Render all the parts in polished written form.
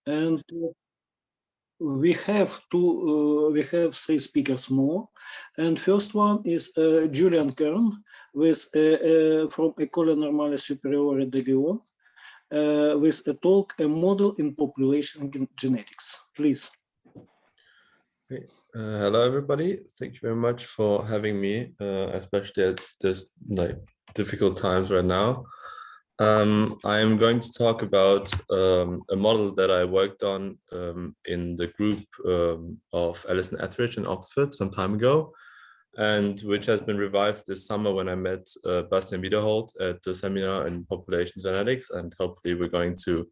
And we have three speakers more. And first one is Julian Kern from École Normale Supérieure de Lyon with a talk, a model in population genetics. Please. Great. Hello, everybody. Thank you very much for having me, especially at this difficult times right now. I'm going to talk about a model that I worked on in the group of Alison Etheridge in Oxford some time ago, and which has been revived this summer when I met Bastian Wiederholt at the seminar in population genetics, and hopefully we're going to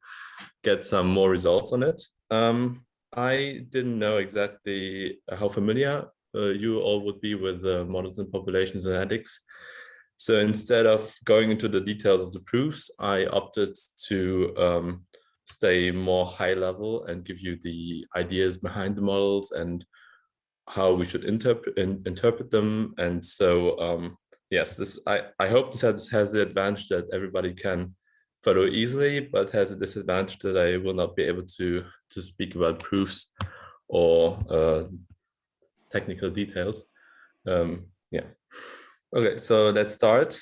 get some more results on it. I didn't know exactly how familiar you all would be with models in population genetics. So instead of going into the details of the proofs, I opted to stay more high level and give you the ideas behind the models and how we should interpret them. And so, yes, I hope this has the advantage that everybody can follow easily, but has a disadvantage that I will not be able to speak about proofs or technical details. Yeah. Okay, so let's start.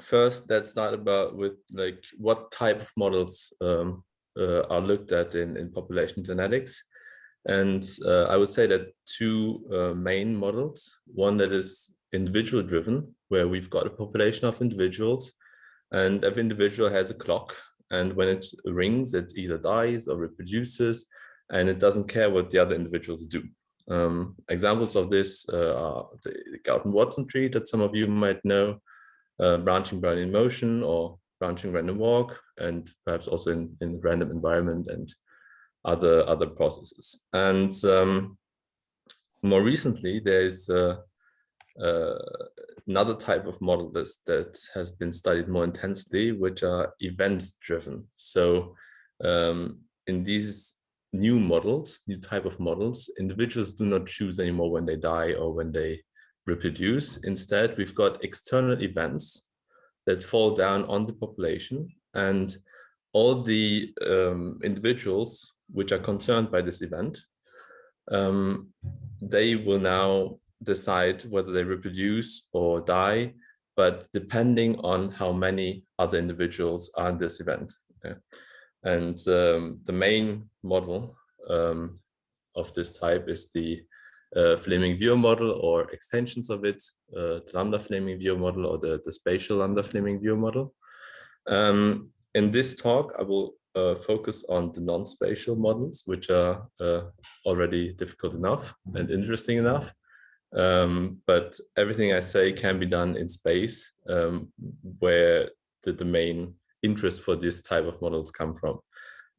First, let's start with like what type of models are looked at in population genetics. And I would say that two main models, one that is individual driven, where we've got a population of individuals, and every individual has a clock, and when it rings, it either dies or reproduces, and it doesn't care what the other individuals do. Examples of this are the Gaussian tree that some of you might know, branching Brownian motion or branching random walk, and perhaps also in random environment and other processes. And more recently, there's another type of model that has been studied more intensely, which are event-driven. So in these new models, new type of models, individuals do not choose anymore when they die or when they reproduce. Instead, we've got external events that fall down on the population, and all the individuals which are concerned by this event, they will now decide whether they reproduce or die, but depending on how many other individuals are in this event. Okay? And the main model of this type is the Fleming-Viewer model, or extensions of it, the lambda Fleming-Viewer model, or the spatial lambda Fleming-Viewer model. In this talk, I will focus on the non-spatial models, which are already difficult enough and interesting enough. But everything I say can be done in space, where the main interest for this type of models come from.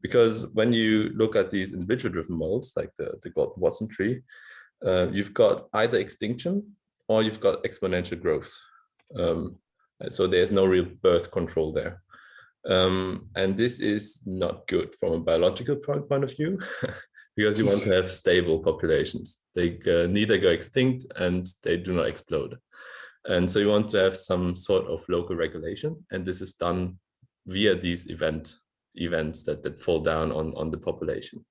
Because when you look at these individual-driven models, like the Gaussian tree, you've got either extinction or you've got exponential growth. So there's no real birth control there. And this is not good from a biological point of view, because you want to have stable populations. They neither go extinct and they do not explode. And so you want to have some sort of local regulation, and this is done via these events that fall down on the population.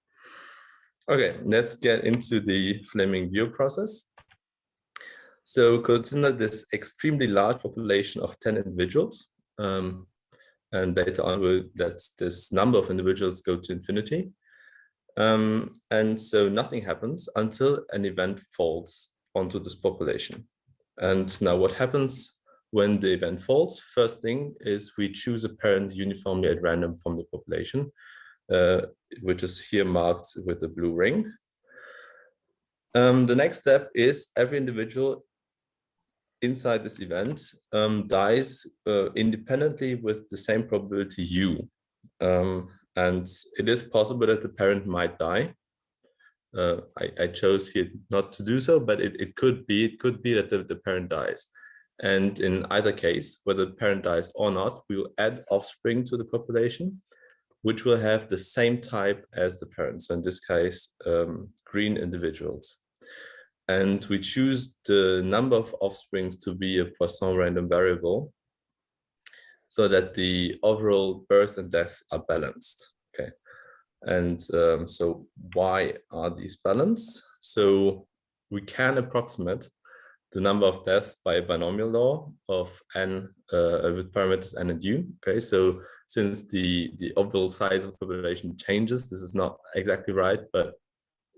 Okay, let's get into the Fleming-Viewer process. So consider this extremely large population of 10 individuals, and later on we'll let this number of individuals go to infinity. And so nothing happens until an event falls onto this population. And now what happens when the event falls? First thing is we choose a parent uniformly at random from the population, which is here marked with a blue ring. The next step is every individual inside this event dies independently with the same probability u. And it is possible that the parent might die. I chose here not to do so, but it could be that the parent dies. And in either case, whether the parent dies or not, we will add offspring to the population, which will have the same type as the parent. So in this case, green individuals. And we choose the number of offsprings to be a Poisson random variable, so that the overall birth and deaths are balanced. Okay. And so why are these balanced? So we can approximate the number of deaths by a binomial law of n with parameters n and u. Okay, so since the overall size of the population changes, this is not exactly right, but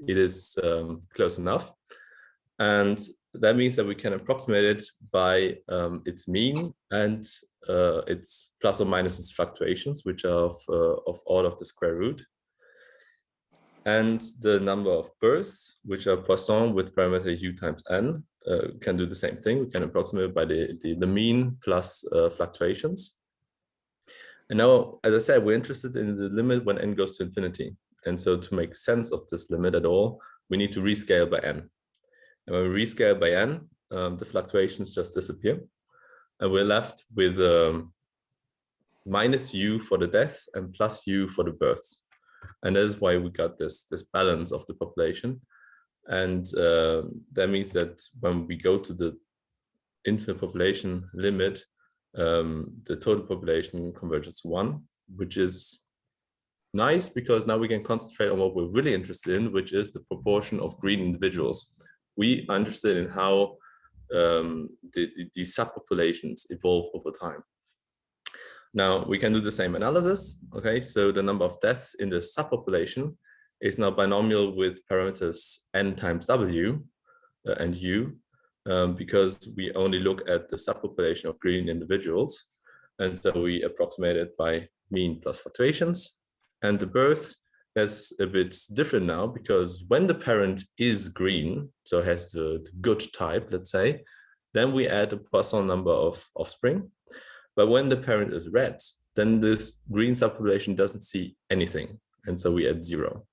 it is close enough. And that means that we can approximate it by its mean and its plus or minus its fluctuations, which are of all of the square root. And the number of births, which are Poisson with parameter u times n, can do the same thing. We can approximate by the mean plus fluctuations. And now, as I said, we're interested in the limit when n goes to infinity. And so to make sense of this limit at all, we need to rescale by n. And when we rescale by n, the fluctuations just disappear. And we're left with minus u for the deaths and plus u for the births. And that is why we got this balance of the population. And that means that when we go to the infinite population limit, the total population converges to 1, which is nice because now we can concentrate on what we're really interested in, which is the proportion of green individuals. We are interested in how the subpopulations evolve over time. Now we can do the same analysis. Okay, so the number of deaths in the subpopulation is now binomial with parameters n times w and u, because we only look at the subpopulation of green individuals. And so we approximate it by mean plus fluctuations. And the birth, that's a bit different now, because when the parent is green, so has the good type, let's say, then we add a Poisson number of offspring. But when the parent is red, then this green subpopulation doesn't see anything. And so we add 0.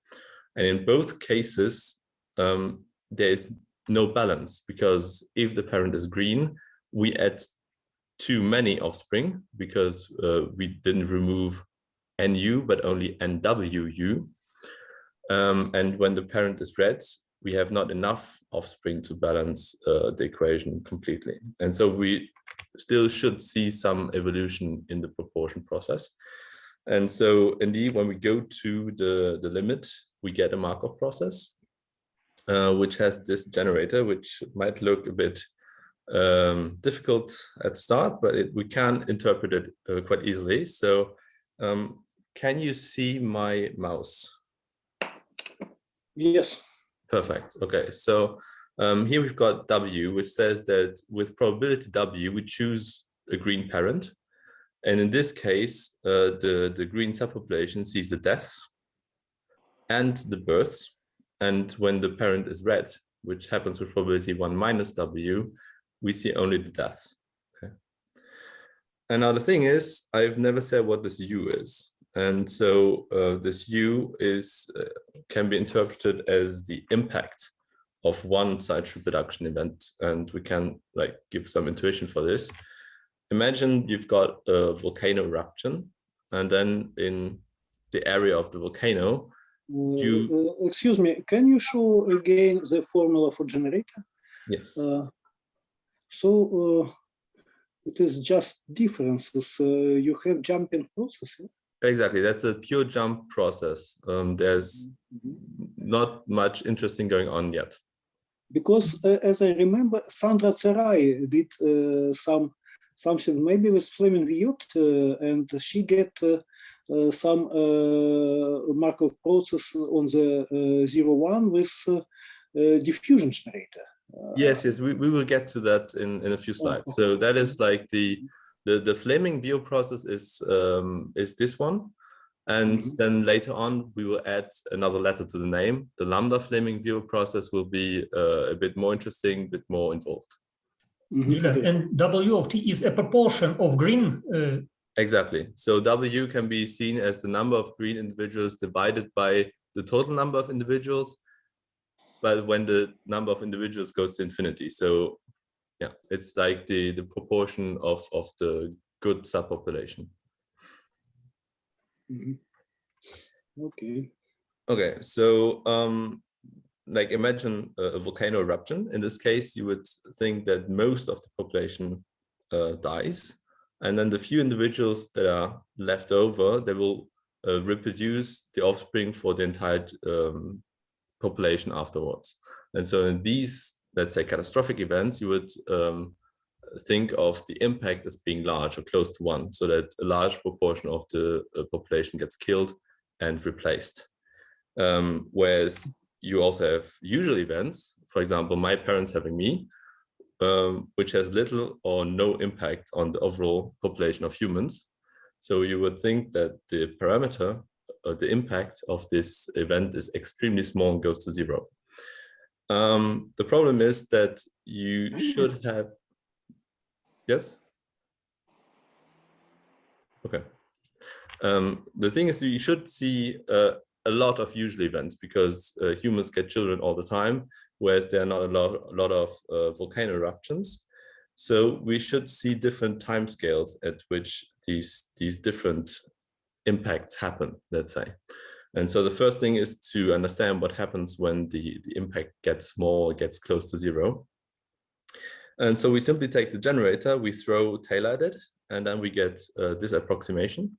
And in both cases, there is no balance, because if the parent is green, we add too many offspring because we didn't remove nu, but only nwu. And when the parent is red, we have not enough offspring to balance the equation completely. And so we still should see some evolution in the proportion process. And so indeed, when we go to the limit, we get a Markov process, which has this generator, which might look a bit difficult at the start, but we can interpret it quite easily. So can you see my mouse? Yes. Perfect. Okay, so here we've got W, which says that with probability W, we choose a green parent. And in this case, the green subpopulation sees the deaths and the births. And when the parent is red, which happens with probability 1 minus W, we see only the deaths. Okay. And now the thing is, I've never said what this U is. And so this U is can be interpreted as the impact of one such reproduction event. And we can give some intuition for this. Imagine you've got a volcano eruption, and then in the area of the volcano, excuse me, can you show again the formula for generator? Yes. So it is just differences. You have jumping process. Yeah? Exactly, that's a pure jump process. There's not much interesting going on yet. Because as I remember, Sandra Tserai did something maybe with Fleming Viot, and she get some Markov process on the 0,1 with diffusion generator. Yes, we will get to that in a few slides. So that is like the Fleming-Viot process is this one, and then later on we will add another letter to the name. The lambda Fleming-Viot process will be a bit more interesting, a bit more involved. Julian, and W of T is a proportion of green. Exactly. So W can be seen as the number of green individuals divided by the total number of individuals, but when the number of individuals goes to infinity. So yeah, it's like the proportion of the good subpopulation. Okay. Okay, so imagine a volcano eruption. In this case, you would think that most of the population dies, and then the few individuals that are left over, they will reproduce the offspring for the entire population afterwards. And so in these, let's say, catastrophic events, you would think of the impact as being large or close to 1, so that a large proportion of the population gets killed and replaced. Whereas you also have usual events, for example, my parents having me, which has little or no impact on the overall population of humans. So you would think that the parameter, the impact of this event is extremely small and goes to 0. The problem is that you should have, yes? Okay. The thing is, you should see a lot of usual events because humans get children all the time, whereas there are not a lot of volcano eruptions. So we should see different timescales at which these different impacts happen, let's say. And so the first thing is to understand what happens when the impact gets small, gets close to 0. And so we simply take the generator, we throw tail at it, and then we get this approximation.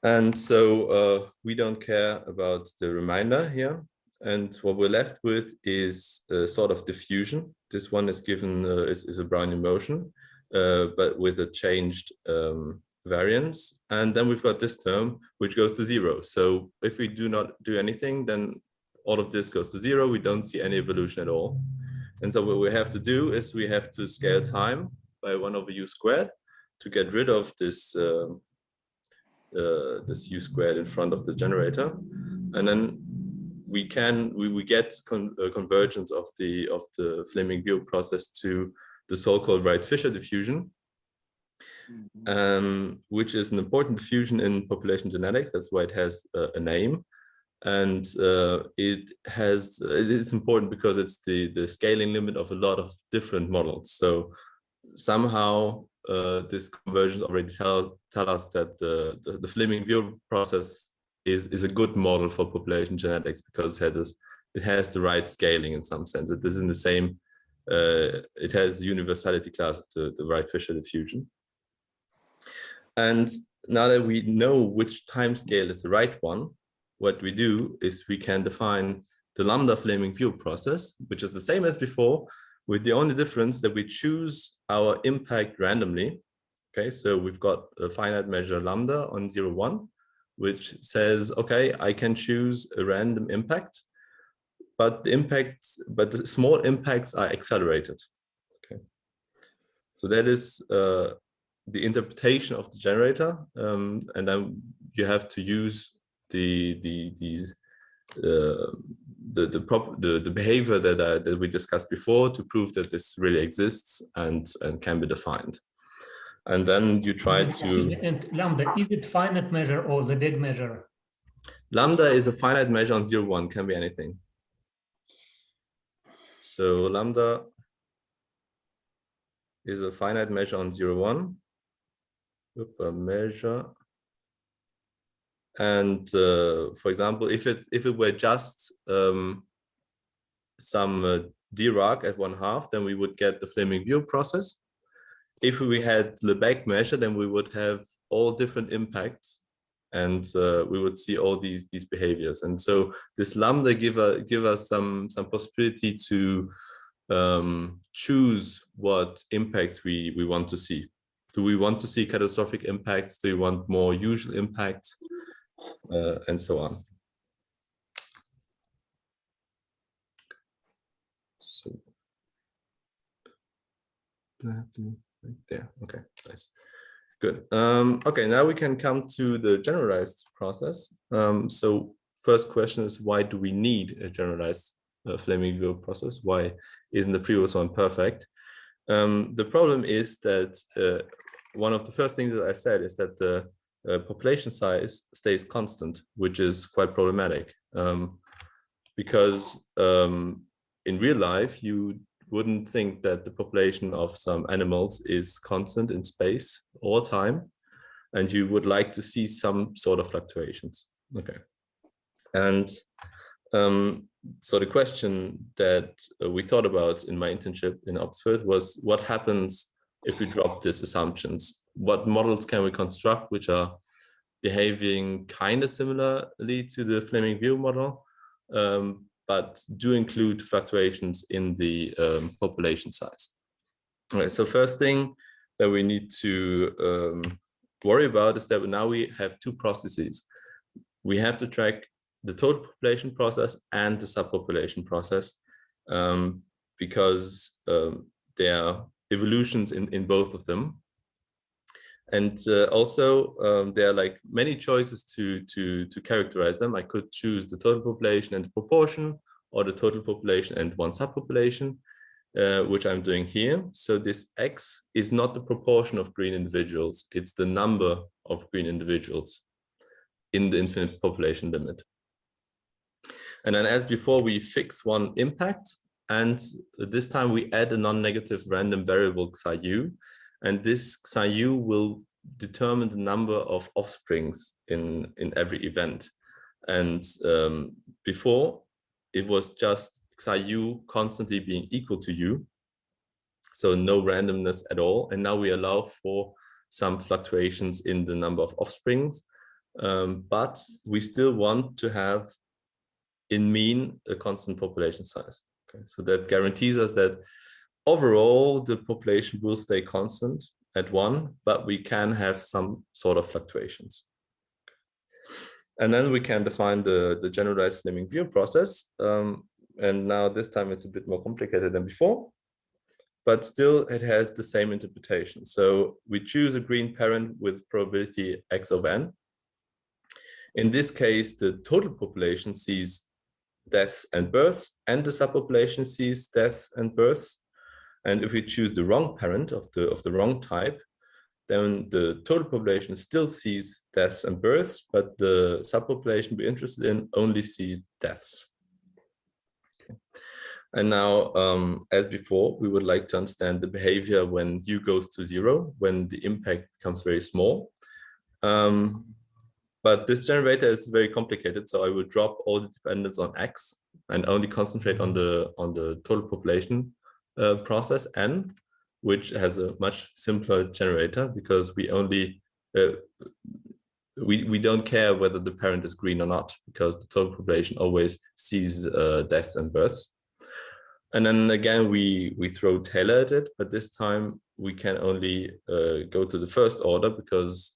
And so we don't care about the remainder here. And what we're left with is a sort of diffusion. This one is given is a Brownian motion, but with a changed variance. And then we've got this term, which goes to 0. So if we do not do anything, then all of this goes to 0. We don't see any evolution at all. And so what we have to do is we have to scale time by 1/u² to get rid of this this u² in front of the generator, and then we get convergence of the Fleming-Wheel process to the so-called Wright-Fisher diffusion, which is an important diffusion in population genetics. That's why it has a name, and it is important because it's the scaling limit of a lot of different models. So somehow this convergence already tell us that the Fleming-Wheel process is a good model for population genetics because it has the right scaling in some sense. It is in the same, it has the universality class of the Wright-Fisher diffusion. And now that we know which time scale is the right one, what we do is we can define the lambda Fleming-Wheel process, which is the same as before, with the only difference that we choose our impact randomly. Okay, so we've got a finite measure lambda on 0, 1, which says, okay, I can choose a random impact, but the small impacts are accelerated. Okay, so that is the interpretation of the generator, and then you have to use the behavior that we discussed before to prove that this really exists and can be defined. And then you try to... And lambda, is it finite measure or the big measure? Lambda is a finite measure on 0, 1, can be anything. So lambda is a finite measure on 0, 1. A measure. And for example, if it were just some Dirac at 1/2, then we would get the Fleming-Wheel process. If we had Lebesgue measure, then we would have all different impacts, and we would see all these behaviors. And so this lambda give us some possibility to choose what impacts we want to see. Do we want to see catastrophic impacts? Do we want more usual impacts? And so on. So do I have to move right there? Okay, nice, good. Okay, now we can come to the generalized process. So first question is, why do we need a generalized Fleming-Wheel process? Why isn't the previous one perfect? The problem is that one of the first things that I said is that the population size stays constant, which is quite problematic, because in real life you wouldn't think that the population of some animals is constant in space all time, and you would like to see some sort of fluctuations. Okay, and so the question that we thought about in my internship in Oxford was, what happens if we drop these assumptions? What models can we construct which are behaving kind of similarly to the Fleming view model, but do include fluctuations in the population size. All right, so first thing that we need to worry about is that now we have two processes. We have to track the total population process and the subpopulation process, because there are evolutions in both of them. And also there are like many choices to characterize them. I could choose the total population and the proportion, or the total population and one subpopulation, which I'm doing here. So this X is not the proportion of green individuals, it's the number of green individuals in the infinite population limit. And then as before, we fix one impact, and this time we add a non-negative random variable psi u, and this psi u will determine the number of offsprings in every event. And before, it was just psi u constantly being equal to u, so no randomness at all. And now we allow for some fluctuations in the number of offsprings, but we still want to have in mean a constant population size. Okay, so that guarantees us that overall the population will stay constant at 1, but we can have some sort of fluctuations. And then we can define the generalized Fleming view process. And now this time it's a bit more complicated than before, but still it has the same interpretation. So we choose a green parent with probability x of n. In this case, the total population sees deaths and births, and the subpopulation sees deaths and births. And if we choose the wrong parent of the wrong type, then the total population still sees deaths and births, but the subpopulation we're interested in only sees deaths. Okay. And now, as before, we would like to understand the behavior when u goes to 0, when the impact becomes very small. But this generator is very complicated, so I will drop all the dependence on x and only concentrate on the total population process n, which has a much simpler generator, because we only we don't care whether the parent is green or not, because the total population always sees deaths and births. And then again we throw Taylor at it, but this time we can only go to the first order, because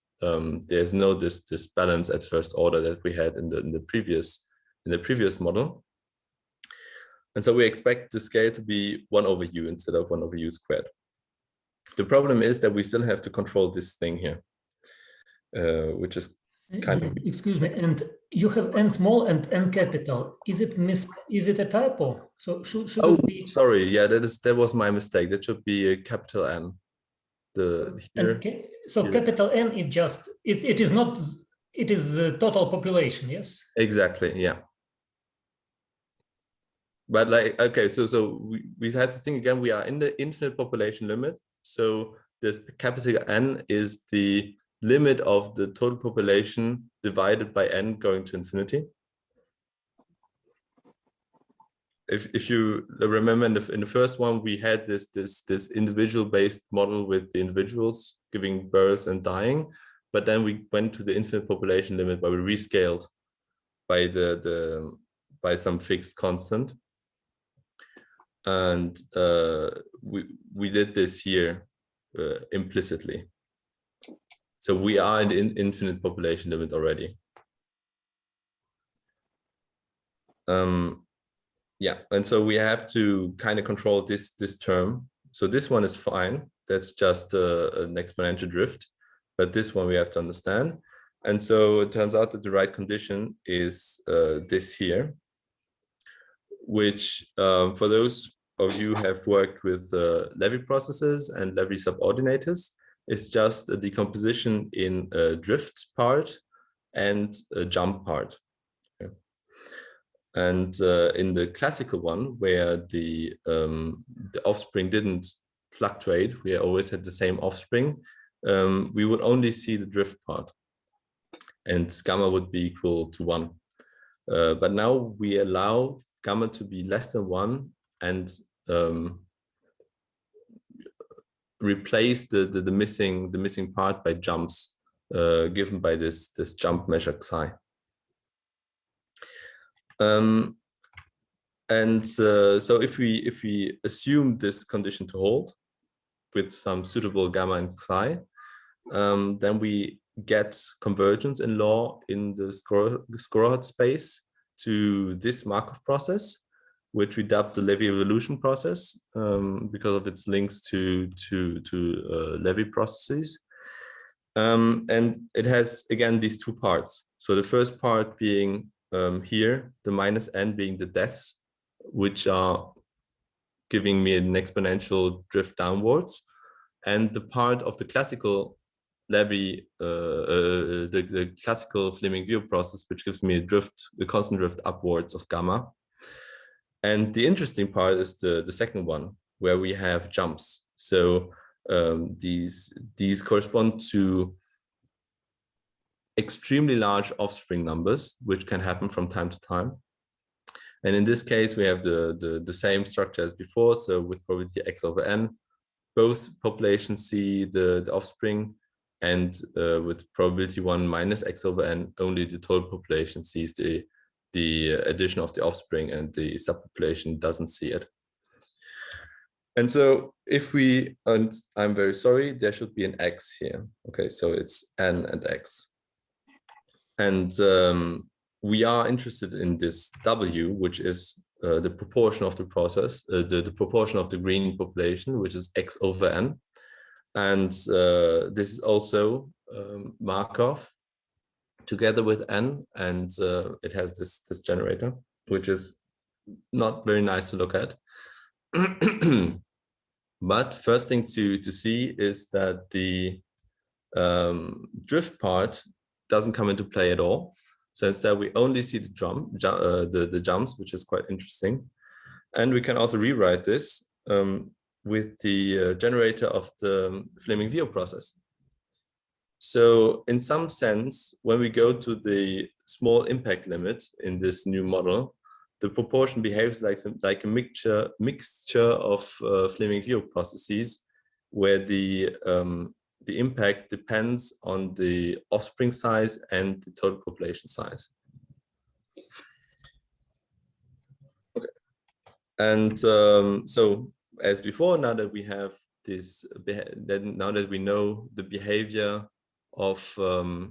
there's no this balance at first order that we had in the previous model. And so we expect the scale to be 1 over u instead of 1 over u squared. The problem is that we still have to control this thing here, which is kind of... Excuse me, and you have n small and n capital. Is it a typo? So should it be... sorry, yeah, that was my mistake. That should be a capital N. So capital N is just it is not, it is the total population, yes? Exactly, yeah. But like, okay, so we have to think again, we are in the infinite population limit. So this capital N is the limit of the total population divided by n going to infinity. If you remember in the first one, we had this individual based model with the individuals giving birth and dying, but then we went to the infinite population limit where we rescaled by some fixed constant. And we did this here implicitly. So we are in the infinite population limit already. Yeah, and so we have to kind of control this term. So this one is fine. That's just an exponential drift. But this one we have to understand. And so it turns out that the right condition is this here, which for those of you who have worked with Levy processes and Levy subordinators, is just a decomposition in a drift part and a jump part. Okay. And in the classical one, where the offspring didn't fluctuate, we always had the same offspring, we would only see the drift part, and gamma would be equal to 1. But now we allow gamma to be less than 1 and replace the missing part by jumps given by this jump measure psi. So if we assume this condition to hold with some suitable gamma and psi, then we get convergence in law in the Skorokhod space to this Markov process, which we dub the Levy evolution process because of its links to Levy processes. And it has, again, these two parts. So the first part being here, the minus n being the deaths, which are giving me an exponential drift downwards. And the part of the classical Levy, the classical Fleming-View process, which gives me a constant drift upwards of gamma. And the interesting part is the second one, where we have jumps. So these correspond to extremely large offspring numbers, which can happen from time to time. And in this case, we have the same structure as before. So with probability x over n, both populations see the offspring, and with probability 1 minus x over n, only the total population sees the addition of the offspring, and the subpopulation doesn't see it. And so if we, and I'm very sorry, there should be an x here. Okay, so it's n and x. And we are interested in this w, which is the proportion of the process, the proportion of the green population, which is x over n. And this is also Markov together with n, and it has this generator, which is not very nice to look at. But first thing to see is that the drift part doesn't come into play at all. So instead, we only see the jumps, which is quite interesting. And we can also rewrite this with the generator of the Fleming-View process. So in some sense, when we go to the small impact limit in this new model, the proportion behaves like a mixture of Fleming-View processes, where the impact depends on the offspring size and the total population size. Okay, and so as before, now that we have this, now that we know the behavior of the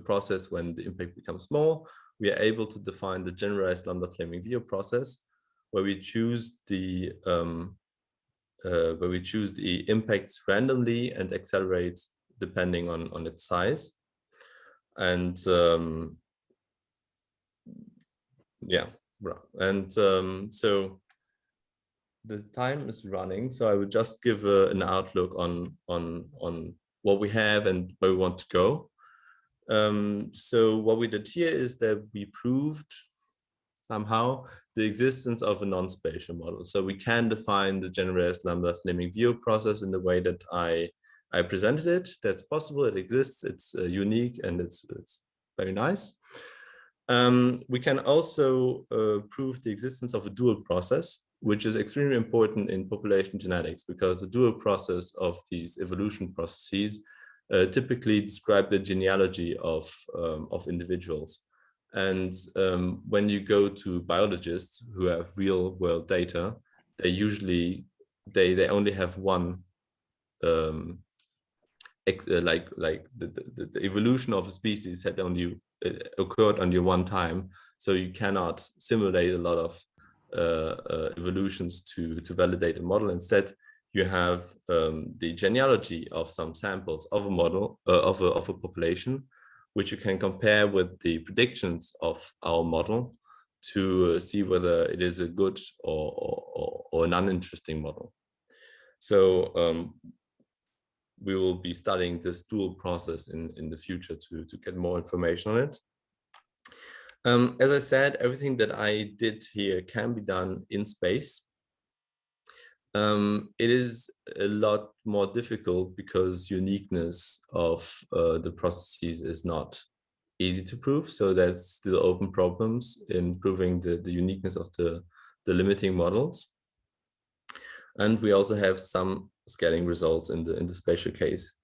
process when the impact becomes small, we are able to define the generalized lambda Fleming-View process, where we choose the impacts randomly and accelerate depending on its size. And yeah, and so the time is running, so I would just give an outlook on what we have and where we want to go. So what we did here is that we proved somehow the existence of a non-spatial model. So we can define the generalized lambda Fleming-View process in the way that I presented it. That's possible, it exists, it's unique, and it's very nice. We can also prove the existence of a dual process, which is extremely important in population genetics, because the dual process of these evolution processes typically describe the genealogy of individuals. And when you go to biologists who have real world data, they usually they only have one like the evolution of a species had only occurred only one time, so you cannot simulate a lot of evolutions to validate a model. Instead, you have the genealogy of some samples of a model of a population, which you can compare with the predictions of our model to see whether it is a good or an uninteresting model. So we will be studying this dual process in the future to get more information on it. As I said, everything that I did here can be done in space. It is a lot more difficult because uniqueness of the processes is not easy to prove. So there's still open problems in proving the uniqueness of the limiting models. And we also have some scaling results in the spatial case.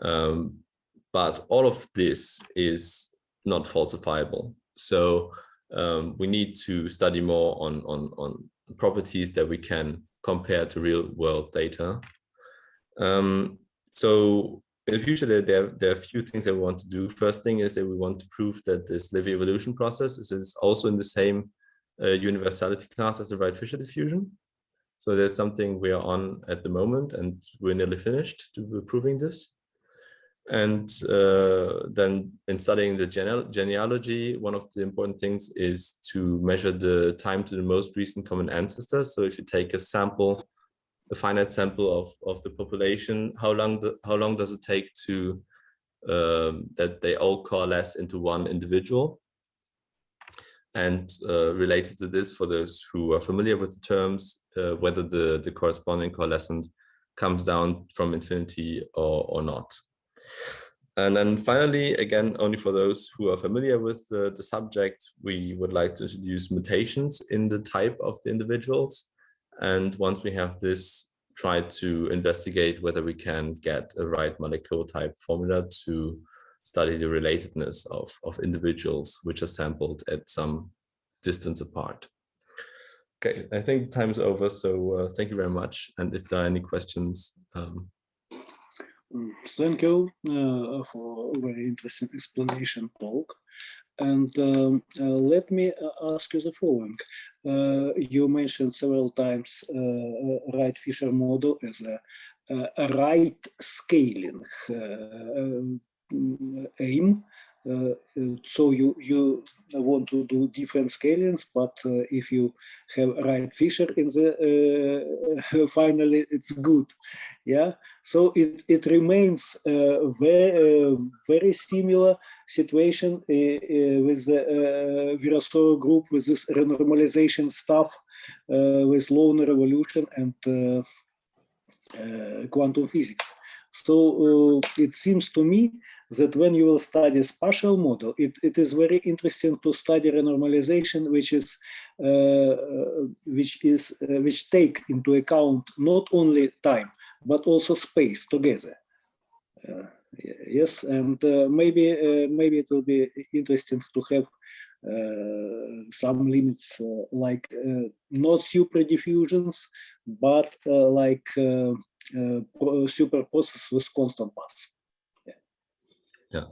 But all of this is not falsifiable. So we need to study more on properties that we can compare to real world data. So in the future, there are a few things that we want to do. First thing is that we want to prove that this Livy evolution process is also in the same universality class as the Wright-Fisher diffusion. So that's something we are on at the moment, and we're nearly finished to proving this. And then in studying the genealogy, one of the important things is to measure the time to the most recent common ancestor. So if you take a sample, a finite sample of the population, how long does it take to that they all coalesce into one individual? And related to this, for those who are familiar with the terms, whether the corresponding coalescent comes down from infinity or not. And then finally, again, only for those who are familiar with the subject, we would like to introduce mutations in the type of the individuals. And once we have this, try to investigate whether we can get a right molecular type formula to study the relatedness of individuals which are sampled at some distance apart. Okay, I think time's over, so thank you very much. And if there are any questions. Thank you for a very interesting explanation, talk. And let me ask you the following. You mentioned several times Wright-Fisher model as a right scaling aim. So you want to do different scalings, but if you have Wright-Fisher in the finally it's good, yeah. So it remains very similar situation with the Virasoro group with this renormalization stuff with Loner evolution and quantum physics. So it seems to me that when you will study spatial model, it is very interesting to study renormalization, which take into account not only time but also space together. Yes, and maybe it will be interesting to have some limits like not super diffusions, but like super process with constant path. Yeah.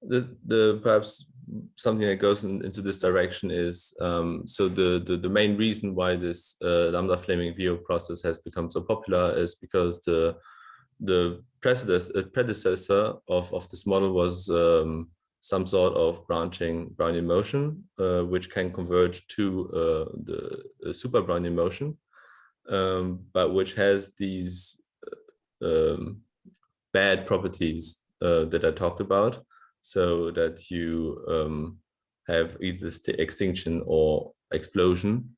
The perhaps something that goes into this direction is so the main reason why this lambda flaming VO process has become so popular is because the predecessor of this model was some sort of branching Brownian motion, which can converge to the super Brownian motion, but which has these bad properties that I talked about, so that you have either extinction or explosion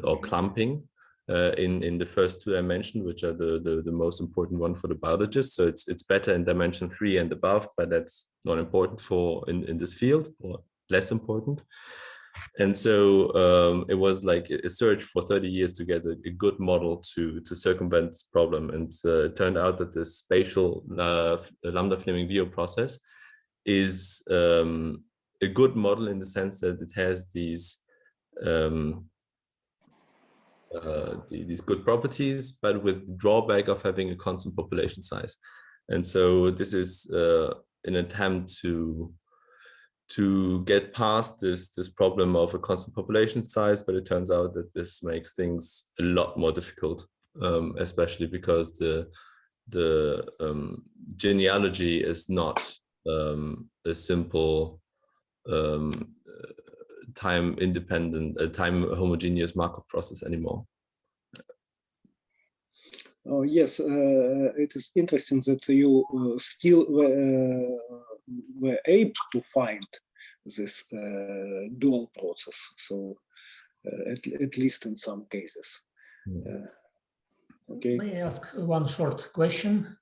or clumping in the first two I mentioned, which are the most important one for the biologist. So it's better in dimension 3 and above, but that's not important in this field, or less important. And so it was like a search for 30 years to get a good model to circumvent this problem. And it turned out that the spatial lambda flaming VO process is a good model in the sense that it has these good properties, but with the drawback of having a constant population size. And so this is an attempt to get past this problem of a constant population size, but it turns out that this makes things a lot more difficult, especially because the genealogy is not a simple time independent, time homogeneous Markov process anymore. Oh, yes, it is interesting that you still were able to find this dual process, so at least in some cases. Okay. May I ask one short question?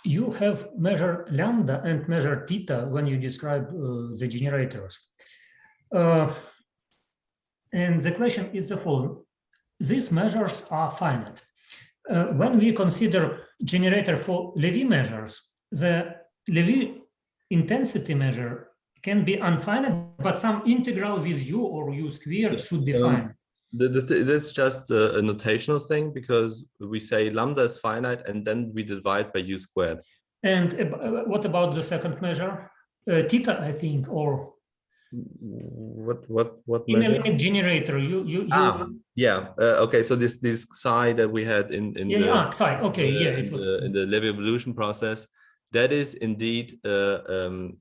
You have measured lambda and measured theta when you describe the generators. And the question is the following. these measures are finite. When we consider generator for Levy measures, the Levy intensity measure can be unfinite, but some integral with u or u squared should be finite. That's just a notational thing, because we say lambda is finite and then we divide by u squared. And what about the second measure? Theta, I think, or what in measure? a limit generator, Okay, so this psi that we had in psi. Okay, it was in the Levy evolution process, that is indeed the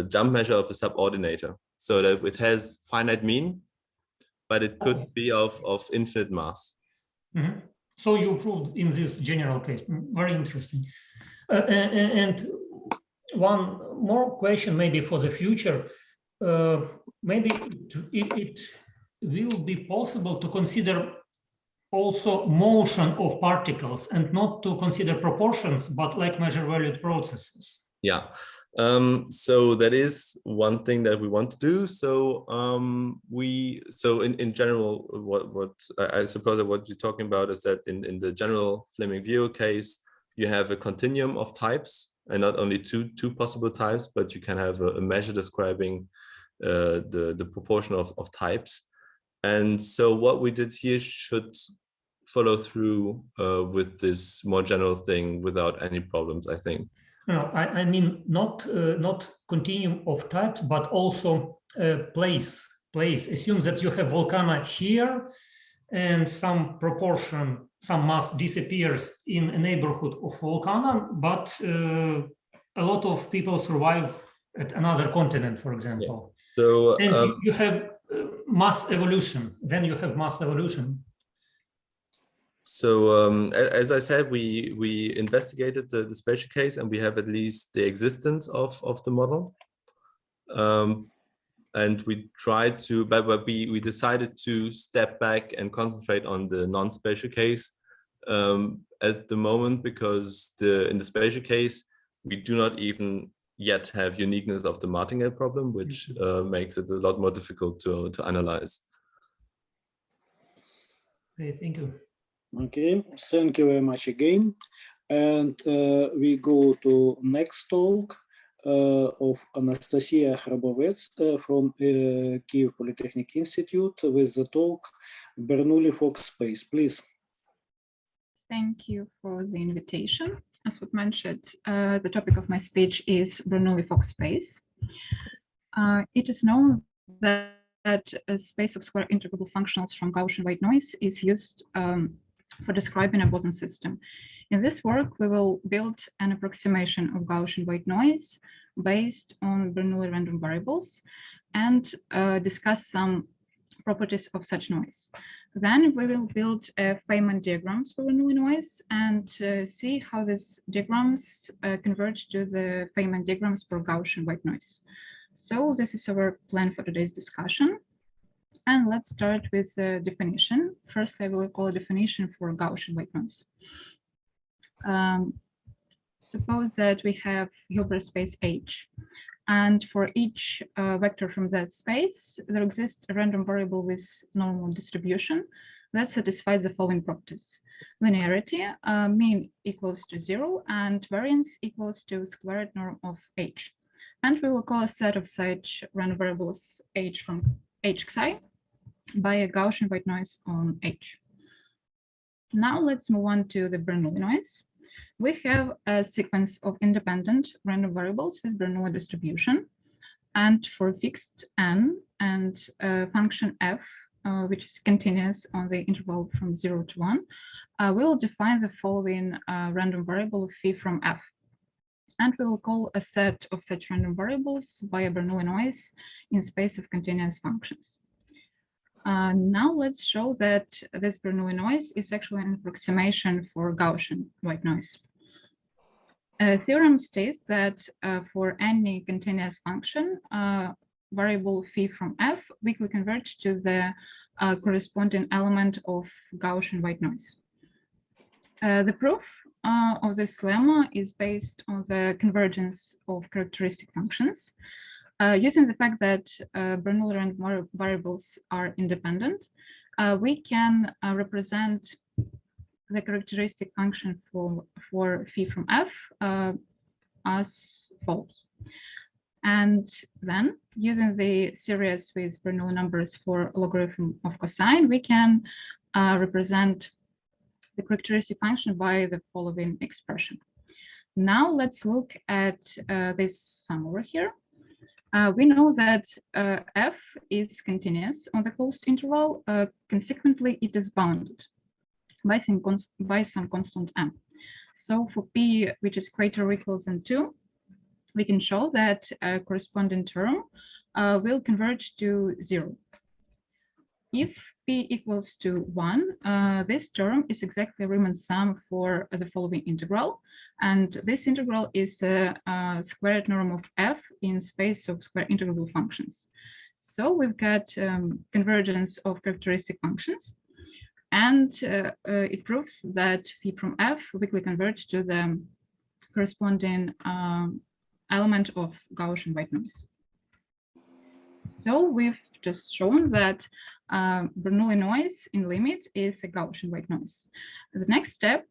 jump measure of the subordinator, so that it has finite mean, but it could be of infinite mass. Mm-hmm. So you proved in this general case. Very interesting. And one more question, maybe for the future. Maybe it will be possible to consider also motion of particles and not to consider proportions, but like measure valued processes. Yeah, so that is one thing that we want to do. So in general, what I suppose that what you're talking about is that in the general Fleming-Vieau case, you have a continuum of types, and not only two possible types, but you can have a measure describing the proportion of types. And so what we did here should follow through with this more general thing without any problems, I think. No, I mean not continuum of types, but also place. Assume that you have volcano here, and some proportion, some mass disappears in a neighborhood of volcano, but a lot of people survive at another continent, for example. Yeah. So and you have mass evolution. Then you have mass evolution. So as I said, we investigated the spatial case, and we have at least the existence of the model. And we tried to, but we decided to step back and concentrate on the non-spatial case at the moment, because in the spatial case, we do not even yet have uniqueness of the martingale problem, which makes it a lot more difficult to analyze. Okay, thank you. Okay, thank you very much again. And we go to next talk of Anastasiia Hrabovets from Kyiv Polytechnic Institute with the talk Bernoulli Fock space. Please. Thank you for the invitation. As was mentioned, the topic of my speech is Bernoulli Fock space. It is known that a space of square integrable functionals from Gaussian white noise is used for describing a Boson system. In this work, we will build an approximation of Gaussian white noise based on Bernoulli random variables and discuss some properties of such noise. Then we will build Feynman diagrams for Bernoulli noise and see how these diagrams converge to the Feynman diagrams for Gaussian white noise. So this is our plan for today's discussion. And let's start with the definition. First, I will call a definition for Gaussian white noise. Suppose that we have Hilbert space H, and for each vector from that space, there exists a random variable with normal distribution that satisfies the following properties. Linearity, mean equals to 0, and variance equals to squared norm of H. And we will call a set of such random variables H from Hxi by a Gaussian white noise on H. Now let's move on to the Bernoulli noise. We have a sequence of independent random variables with Bernoulli distribution. And for fixed n and function f, which is continuous on the interval from 0 to 1, we will define the following random variable phi from f. And we will call a set of such random variables by a Bernoulli noise in space of continuous functions. Now let's show that this Bernoulli noise is actually an approximation for Gaussian white noise. A theorem states that for any continuous function, variable phi from f weakly converge to the corresponding element of Gaussian white noise. The proof of this lemma is based on the convergence of characteristic functions. Using the fact that Bernoulli random variables are independent, we can represent the characteristic function for phi from f as follows. And then, using the series with Bernoulli numbers for logarithm of cosine, we can represent the characteristic function by the following expression. Now let's look at this sum over here. We know that f is continuous on the closed interval. Consequently, it is bounded by some constant m. So for p, which is greater or equal than 2, we can show that a corresponding term will converge to 0. If p equals to 1, this term is exactly a Riemann sum for the following integral. And this integral is a squared norm of f in space of square integrable functions. So we've got convergence of characteristic functions. And it proves that phi from f weakly converge to the corresponding element of Gaussian white noise. So we've just shown that Bernoulli noise in limit is a Gaussian white noise. The next step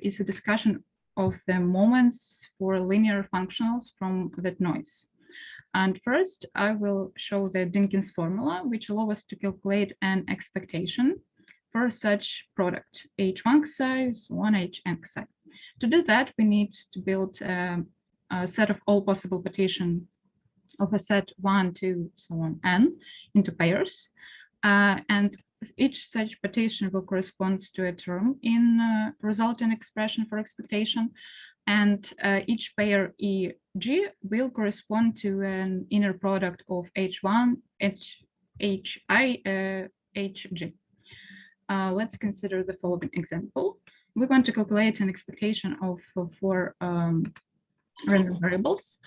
is a discussion of the moments for linear functionals from that noise. And first, I will show the Dynkin's formula, which allows us to calculate an expectation for such product, H1 size, 1H xi. To do that, we need to build a set of all possible partition of a set 1, 2, so on, n into pairs. And each such partition will correspond to a term in resulting expression for expectation. And each pair EG will correspond to an inner product of H1, HI, HG. Let's consider the following example. We want to calculate an expectation of 4 random variables.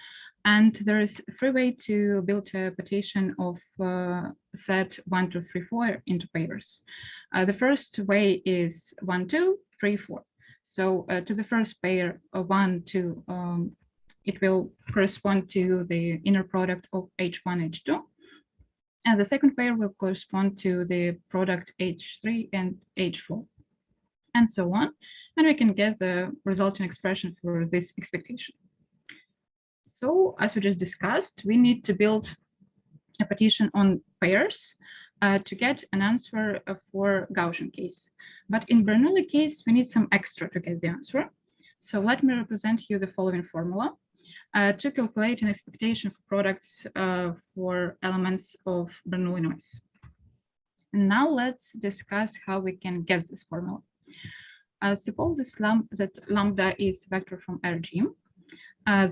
And there is 3 ways to build a partition of set 1, 2, 3, 4 into pairs. The first way is 1, 2, 3, 4. So to the first pair of 1, 2, it will correspond to the inner product of H1, H2. And the second pair will correspond to the product H3 and H4, and so on. And we can get the resulting expression for this expectation. So as we just discussed, we need to build a partition on pairs to get an answer for Gaussian case. But in Bernoulli case, we need some extra to get the answer. So let me represent you the following formula to calculate an expectation for products for elements of Bernoulli noise. And now let's discuss how we can get this formula. Suppose that lambda is vector from Rg.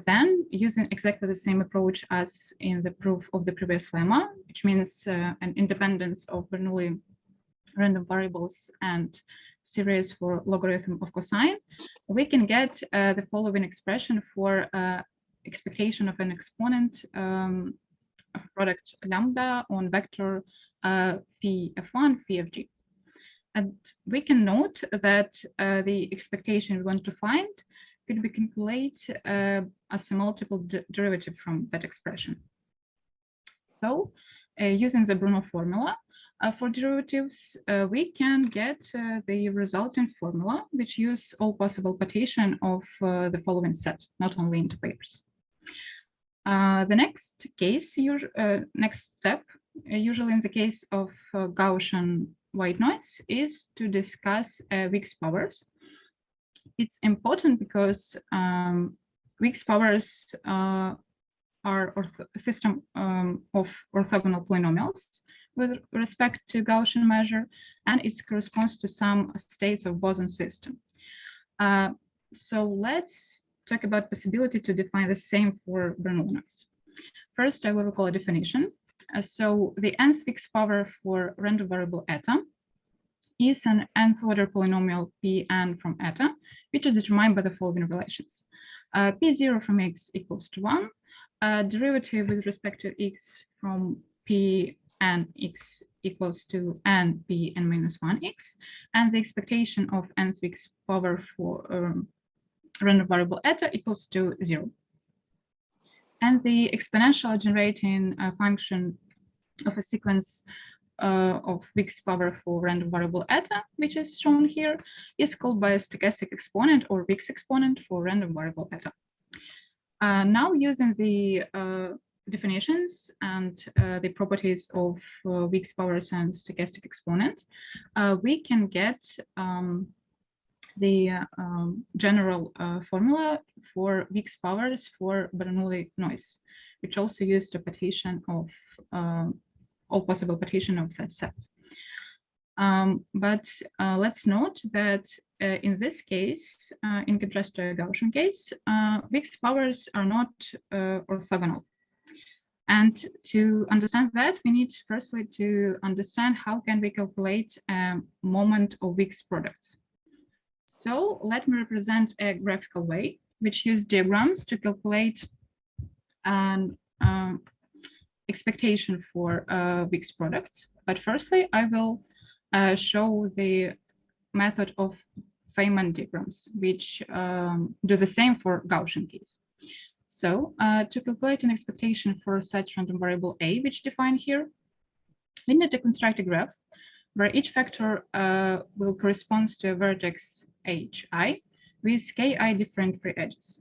Then, using exactly the same approach as in the proof of the previous lemma, which means an independence of Bernoulli random variables and series for logarithm of cosine, we can get the following expression for expectation of an exponent of product lambda on vector phi f1, phi of g. And we can note that the expectation we want to find could be calculated as a multiple derivative from that expression. So using the Bruno formula for derivatives, we can get the resulting formula, which use all possible partition of the following set, not only into pairs. The next case, next step, usually in the case of Gaussian white noise, is to discuss Wick's powers. It's important because Wick's powers are a system of orthogonal polynomials with respect to Gaussian measure, and it corresponds to some states of boson system. So let's talk about possibility to define the same for Bernoulli noise. First, I will recall a definition. So the nth Wick's power for random variable eta is an nth order polynomial Pn from eta, which is determined by the following relations. P0 from x equals to 1, derivative with respect to x from P n x equals to n P n minus 1x, and the expectation of nth Wick's power for random variable eta equals to 0. And the exponential generating function of a sequence of Week's power for random variable eta, which is shown here, is called by a stochastic exponent or Week's exponent for random variable eta. Now, using the definitions and the properties of Week's powers and stochastic exponent, we can get the general formula for Week's powers for Bernoulli noise, which also used a partition of all possible partition of such sets. But let's note that in this case, in contrast to a Gaussian case, Week's powers are not orthogonal. And to understand that, we need firstly to understand how can we calculate a moment of Week's products. So let me represent a graphical way, which use diagrams to calculate an expectation for Week's products. But firstly, I will show the method of Feynman diagrams, which do the same for Gaussian case. So to calculate an expectation for such random variable A, which defined here, we need to construct a graph where each factor will correspond to a vertex hi with ki different free edges.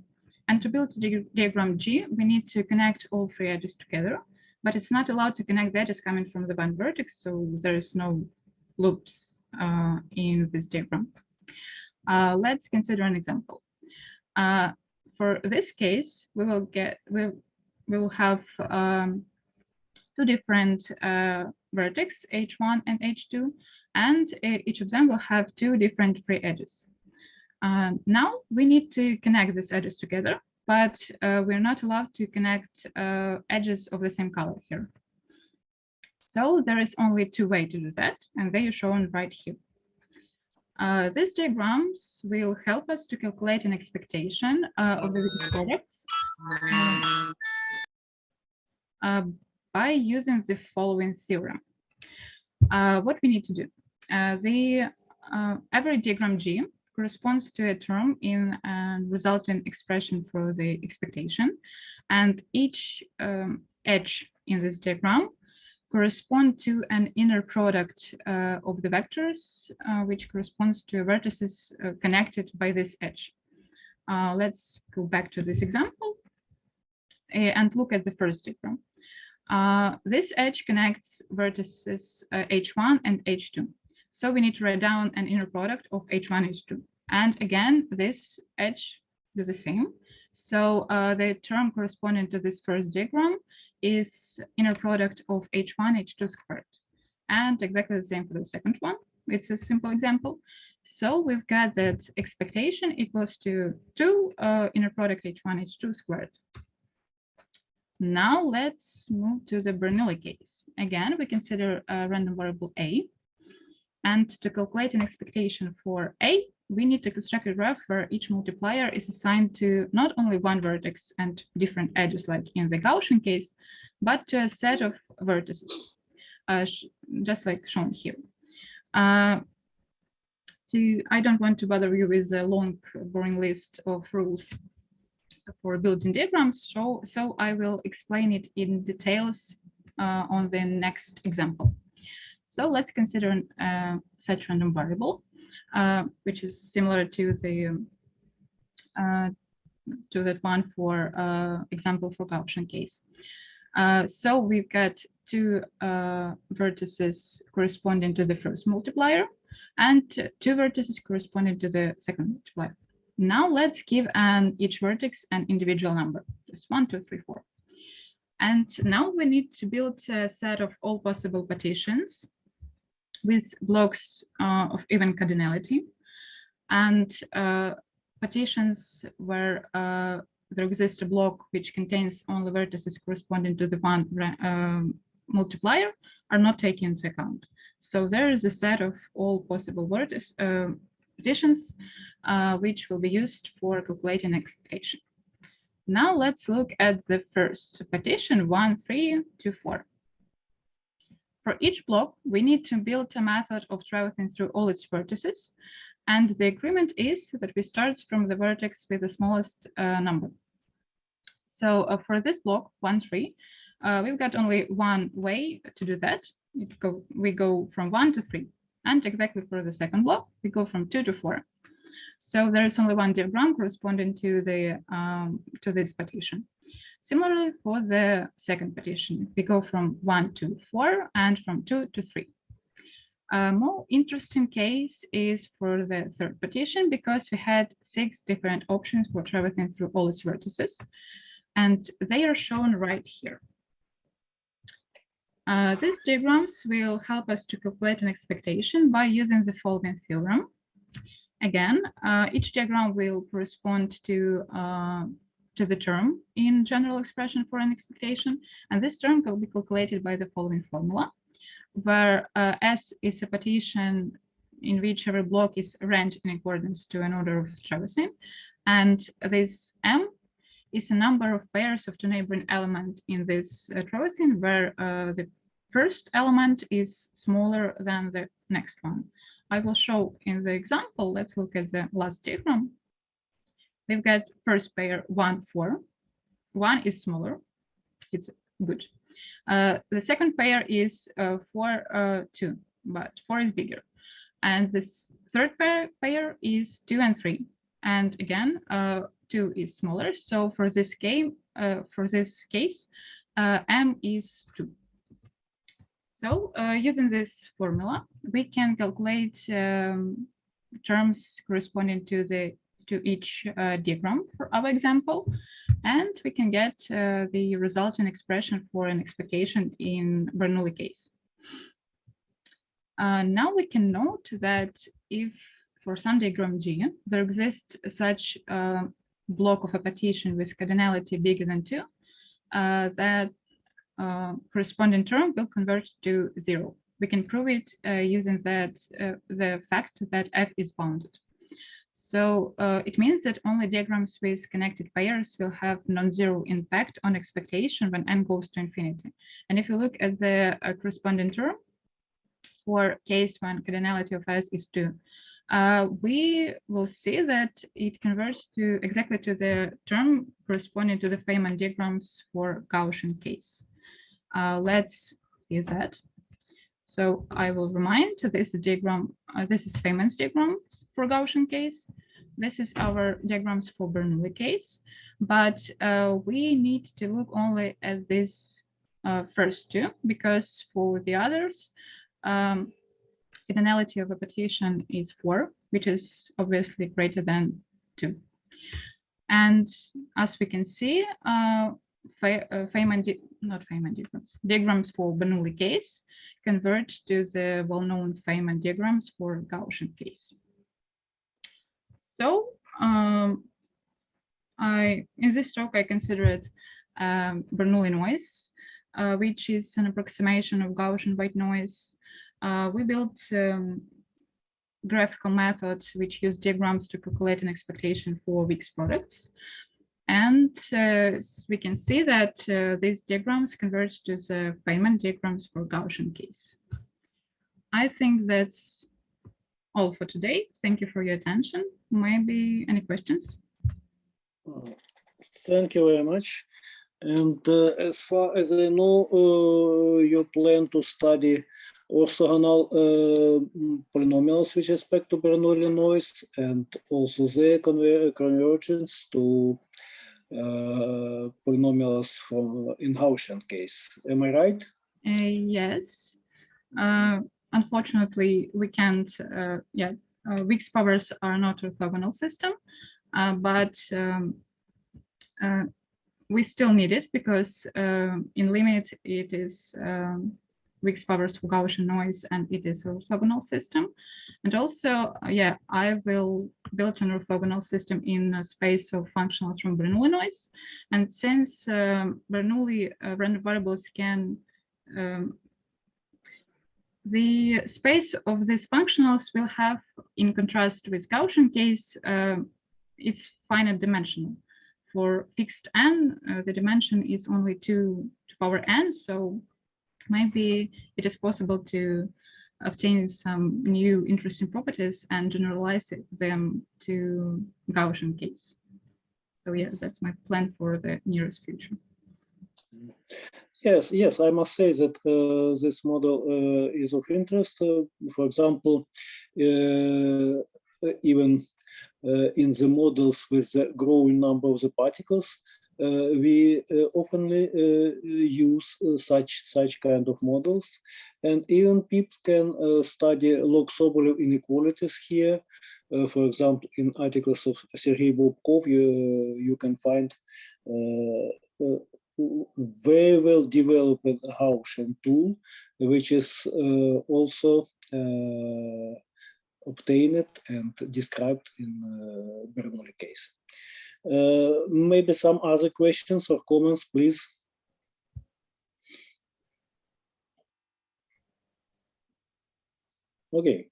And to build the diagram G, we need to connect all free edges together, but it's not allowed to connect the edges coming from the one vertex, so there is no loops in this diagram. Let's consider an example. For this case, we will have two different vertex, h1 and h2, and each of them will have two different free edges. Now we need to connect these edges together, but we're not allowed to connect edges of the same color here. So there is only two ways to do that, and they are shown right here. These diagrams will help us to calculate an expectation of the Week's products by using the following theorem. What we need to do, the every diagram G corresponds to a term in a resulting expression for the expectation, and each edge in this diagram correspond to an inner product of the vectors, which corresponds to vertices connected by this edge. Let's go back to this example and look at the first diagram. This edge connects vertices h1 and h2. So we need to write down an inner product of h1, h2. And again, this edge do the same. So the term corresponding to this first diagram is inner product of h1, h2 squared. And exactly the same for the second one. It's a simple example. So we've got that expectation equals to 2 inner product h1, h2 squared. Now let's move to the Bernoulli case. Again, we consider a random variable A. And to calculate an expectation for A, we need to construct a graph where each multiplier is assigned to not only one vertex and different edges like in the Gaussian case, but to a set of vertices, just like shown here. I don't want to bother you with a long, boring list of rules for building diagrams, so I will explain it in details on the next example. So let's consider such random variable, which is similar to the to that one for example for Gaussian case. So we've got two vertices corresponding to the first multiplier and two vertices corresponding to the second multiplier. Now let's give each vertex an individual number, just 1, 2, 3, 4. And now we need to build a set of all possible partitions with blocks of even cardinality, and partitions where there exists a block which contains only vertices corresponding to the one multiplier are not taken into account. So there is a set of all possible partitions which will be used for calculating expectation. Now let's look at the first partition, 1, 3, 2, 4. For each block, we need to build a method of traversing through all its vertices, and the agreement is that we start from the vertex with the smallest number. So for this block, 1, 3, we've got only one way to do that. we go from 1 to 3. And exactly for the second block, we go from 2 to 4. So there is only one diagram corresponding to this partition. Similarly, for the second partition, we go from 1 to 4 and from 2 to 3. A more interesting case is for the third partition, because we had 6 different options for traversing through all its vertices, and they are shown right here. These diagrams will help us to calculate an expectation by using the following theorem. Again, each diagram will correspond to the term in general expression for an expectation, and this term will be calculated by the following formula, where S is a partition in which every block is arranged in accordance to an order of traversing, and this M is a number of pairs of two neighboring elements in this traversing, where the first element is smaller than the next one. I will show in the example. Let's look at the last diagram. We've got first pair 1, 4. 1 is smaller. It's good. The second pair is 4, 2, but 4 is bigger. And this third pair is 2 and 3. And again, 2 is smaller. So for this case, M is 2. So using this formula, we can calculate terms corresponding to each diagram for our example, and we can get the resulting expression for an expectation in Bernoulli case. Now we can note that if for some diagram G, there exists such a block of a partition with cardinality bigger than 2, that corresponding term will converge to 0. We can prove it using the fact that F is bounded. So it means that only diagrams with connected pairs will have non-zero impact on expectation when n goes to infinity. And if you look at the corresponding term for case when cardinality of S is 2, we will see that it converges to exactly to the term corresponding to the Feynman diagrams for Gaussian case. Let's see that. So I will remind this diagram, this is Feynman's diagram for Gaussian case. This is our diagrams for Bernoulli case, but we need to look only at this first two, because for the others, cardinality of a partition is 4, which is obviously greater than 2. And as we can see, diagrams for Bernoulli case converge to the well-known Feynman diagrams for Gaussian case. So in this talk, I considered Bernoulli noise, which is an approximation of Gaussian white noise. We built graphical methods which use diagrams to calculate an expectation for Weeks products. And we can see that these diagrams converge to the Feynman diagrams for Gaussian case. I think that's all for today. Thank you for your attention. Maybe any questions? Thank you very much. And as far as I know, you plan to study orthogonal polynomials with respect to Bernoulli noise, and also their convergence to polynomials from in Gaussian case. Am I right? Yes. Unfortunately, we can't. Weeks powers are not orthogonal system, but we still need it because in limit it is Weeks powers for Gaussian noise, and it is an orthogonal system. And also, I will build an orthogonal system in a space of functionals from Bernoulli noise. And since Bernoulli random variables can, the space of these functionals will have, in contrast with Gaussian case, it's finite dimensional. For fixed n, the dimension is only 2 to power n, so maybe it is possible to obtain some new interesting properties and generalize them to Gaussian case. So yeah, that's my plan for the nearest future. Yes, I must say that this model is of interest. For example, even in the models with the growing number of the particles, we oftenly use such kind of models, and even people can study log-Sobolev inequalities here. For example, in articles of Sergei Bobkov, you can find very well developed Gaussian tool, which is also obtained and described in Bernoulli case. Maybe some other questions or comments, please. Okay,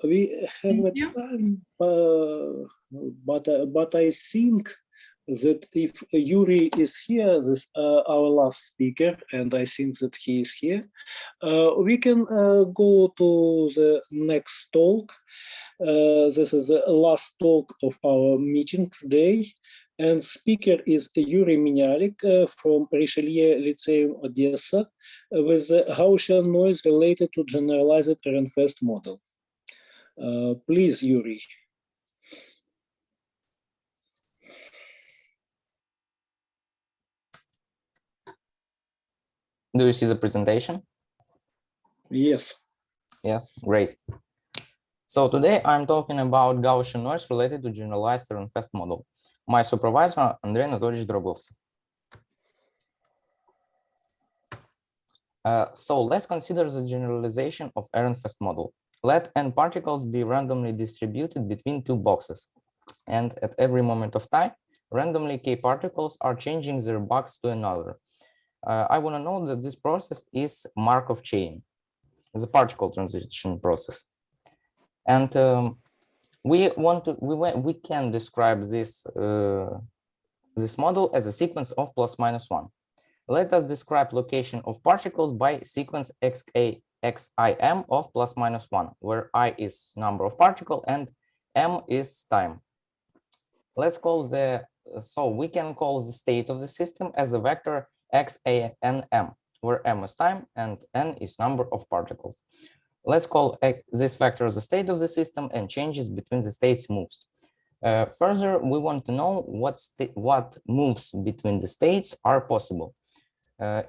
we have a time, but I think that if Yurii is here, this our last speaker, and I think that he is here, we can go to the next talk. This is the last talk of our meeting today, and speaker is Yurii Miniailyk from Richelieu Lyceum, Odessa, with the Gaussian noise related to generalized Ehrenfest model. Please, Yurii. Do you see the presentation? Yes. Yes, great. So today I'm talking about Gaussian noise related to generalized Ehrenfest model. My supervisor, Andrey Dorogovtsev. So let's consider the generalization of Ehrenfest model. Let n particles be randomly distributed between two boxes. And at every moment of time, randomly k particles are changing their box to another. I want to know that this process is Markov chain, the particle transition process. And we can describe this this model as a sequence of ±1. Let us describe location of particles by sequence xim of ±1, where I is number of particle and m is time. Let's call so we can call the state of the system as a vector xanm, where m is time and n is number of particles. Let's call this vector the state of the system, and changes between the states moves. Further, we want to know what moves between the states are possible.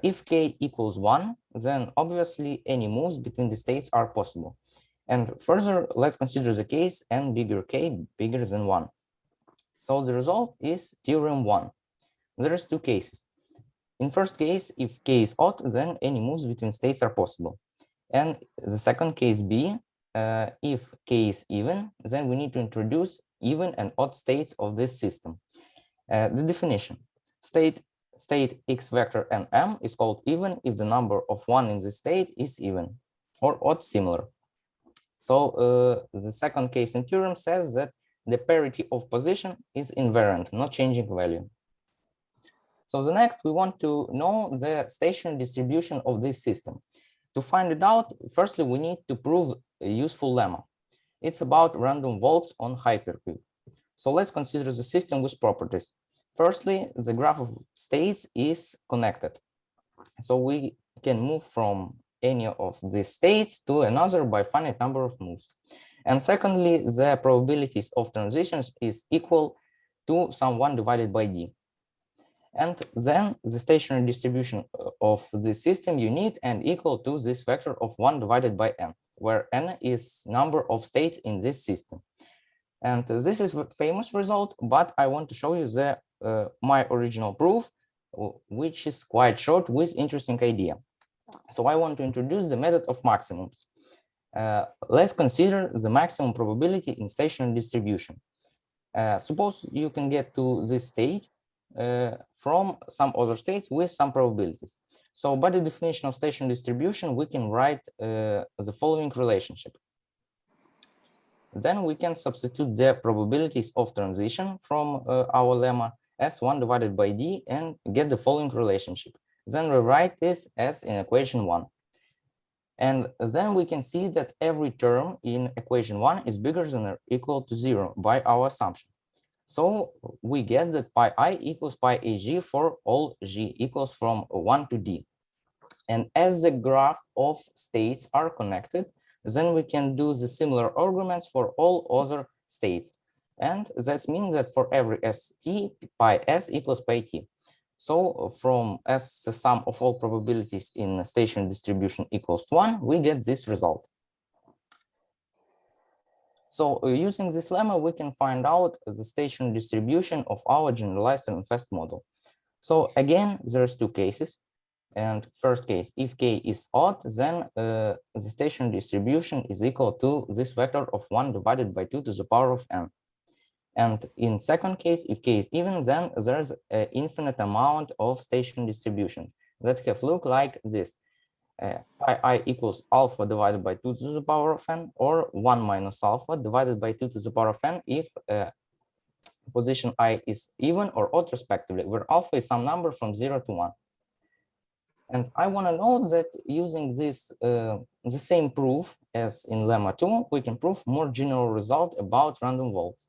If k equals 1, then obviously any moves between the states are possible. And further, let's consider the case n bigger k bigger than 1. So the result is theorem 1. There is two cases. In first case, if k is odd, then any moves between states are possible. And the second case B, if k is even, then we need to introduce even and odd states of this system. The definition: state x vector nm is called even if the number of 1 in the state is even or odd similar. So the second case in theorem says that the parity of position is invariant, not changing value. So the next, we want to know the stationary distribution of this system. To find it out, firstly, we need to prove a useful lemma. It's about random waltz on hypercube. So let's consider the system with properties. Firstly, the graph of states is connected. So we can move from any of these states to another by finite number of moves. And secondly, the probabilities of transitions is equal to some 1 divided by d. And then the stationary distribution of the system unique and equal to this vector of 1 divided by n, where n is number of states in this system. And this is a famous result, but I want to show you my original proof, which is quite short with interesting idea. So I want to introduce the method of maximums. Let's consider the maximum probability in stationary distribution. Suppose you can get to this state from some other states with some probabilities. So by the definition of stationary distribution, we can write the following relationship. Then we can substitute the probabilities of transition from our lemma as 1 divided by d and get the following relationship. Then we write this as in equation 1. And then we can see that every term in equation 1 is bigger than or equal to 0 by our assumption. So we get that pi I equals pi ag for all g equals from 1 to d. And as the graph of states are connected, then we can do the similar arguments for all other states. And that means that for every st, pi s equals pi t. So from as the sum of all probabilities in a station distribution equals 1, we get this result. So using this lemma, we can find out the station distribution of our generalized Ehrenfest model. So again, there's two cases. And first case, if k is odd, then the station distribution is equal to this vector of 1 divided by 2 to the power of n. And in second case, if k is even, then there's an infinite amount of station distribution that have look like this. Pi I equals alpha divided by 2 to the power of n, or 1 minus alpha divided by 2 to the power of n if position I is even or odd respectively, where alpha is some number from 0 to 1. And I want to note that using this the same proof as in lemma 2, we can prove more general result about random walks.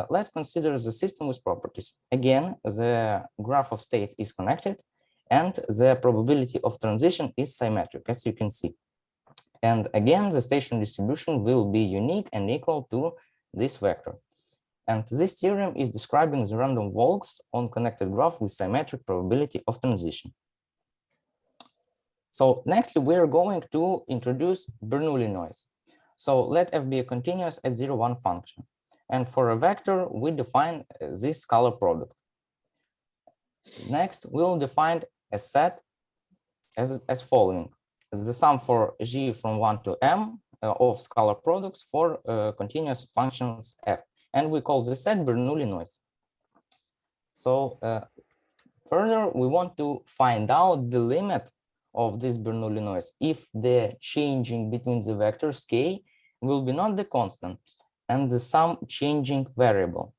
Let's consider the system with properties. Again, the graph of states is connected, and the probability of transition is symmetric, as you can see. And again, the station distribution will be unique and equal to this vector. And this theorem is describing the random walks on connected graph with symmetric probability of transition. So nextly, we are going to introduce Bernoulli noise. So let f be a continuous at 0, 1 function. And for a vector, we define this scalar product. Next, we'll define a set as following. The sum for g from 1 to m of scalar products for continuous functions f. And we call this set Bernoulli noise. So further, we want to find out the limit of this Bernoulli noise if the changing between the vectors k will be not the constant and the sum changing variable.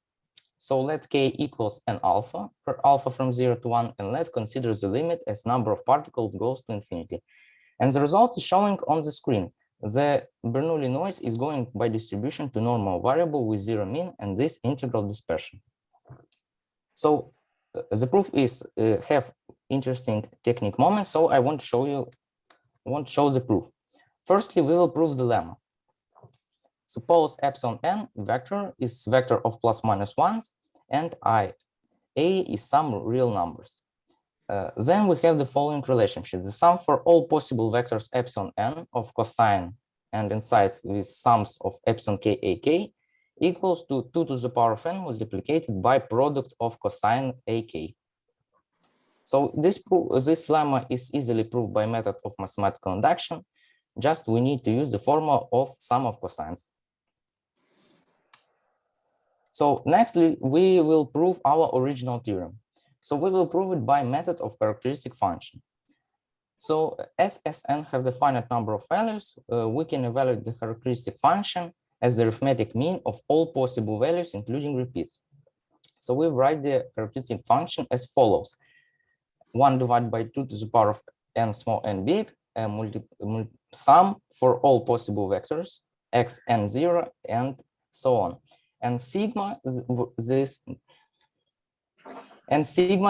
So let k equals n alpha for alpha from 0 to 1, and let's consider the limit as number of particles goes to infinity. And the result is showing on the screen. The Bernoulli noise is going by distribution to normal variable with 0 mean and this integral dispersion. So the proof is have interesting technique moments. So I want to show the proof. Firstly, we will prove the lemma. Suppose epsilon n vector is vector of plus minus ones and a is some real numbers. Then we have the following relationship. The sum for all possible vectors epsilon n of cosine and inside with sums of epsilon k ak equals to 2 to the power of n multiplied by product of cosine ak. So this lemma is easily proved by method of mathematical induction. Just we need to use the formula of sum of cosines. So next we will prove our original theorem. So we will prove it by method of characteristic function. So as Sn have the finite number of values, we can evaluate the characteristic function as the arithmetic mean of all possible values, including repeats. So we write the characteristic function as follows. 1 divided by 2 to the power of n small n big, sum for all possible vectors, x and 0, and so on. And sigma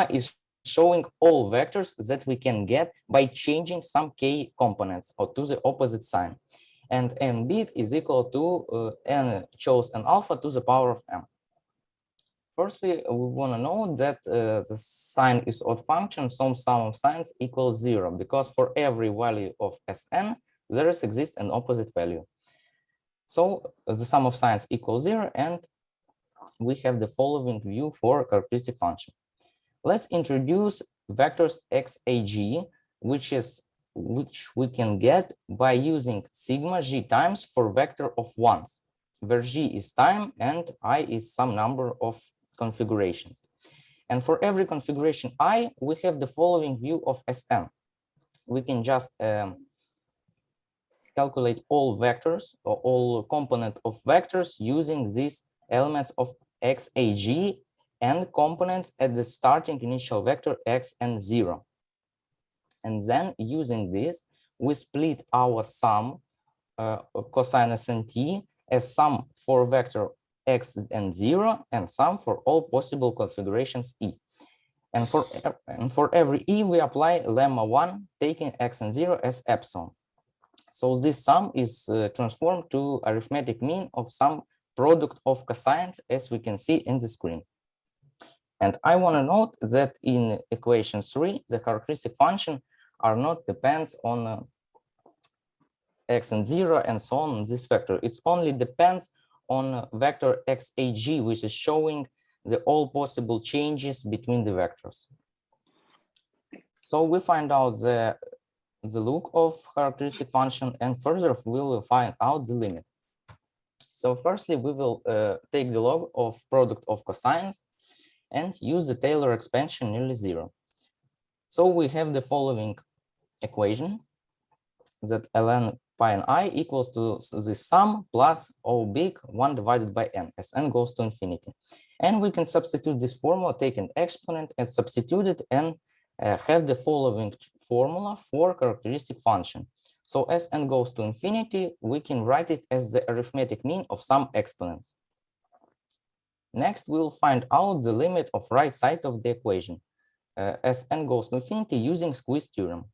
is showing all vectors that we can get by changing some k components or to the opposite sign. And n big is equal to n chose an alpha to the power of m. Firstly, we want to know that the sign is odd function, so sum of signs equals 0, because for every value of Sn, there exists an opposite value. So the sum of signs equals 0, and we have the following view for characteristic function. Let's introduce vectors xag, which we can get by using sigma g times for vector of ones, where g is time and I is some number of configurations. And for every configuration I, we have the following view of Sn. We can just calculate all vectors or all component of vectors using these elements of xag and components at the starting initial vector x and 0. And then using this, we split our sum cosine Snt as sum for vector x and 0 and sum for all possible configurations E. And for every E, we apply lemma 1, taking x and 0 as epsilon. So this sum is transformed to arithmetic mean of some product of cosines, as we can see in the screen. And I want to note that in equation 3, the characteristic function are not depends on x and 0 and so on this vector. It only depends on vector xag, which is showing the all possible changes between the vectors. So we find out the look of characteristic function, and further we will find out the limit. So firstly, we will take the log of product of cosines and use the Taylor expansion nearly 0. So we have the following equation, that ln pi n I equals to the sum plus O big 1 divided by n, as n goes to infinity. And we can substitute this formula, take an exponent and substitute it, and have the following formula for characteristic function. So as n goes to infinity, we can write it as the arithmetic mean of some exponents. Next, we'll find out the limit of right side of the equation as n goes to infinity using squeeze theorem.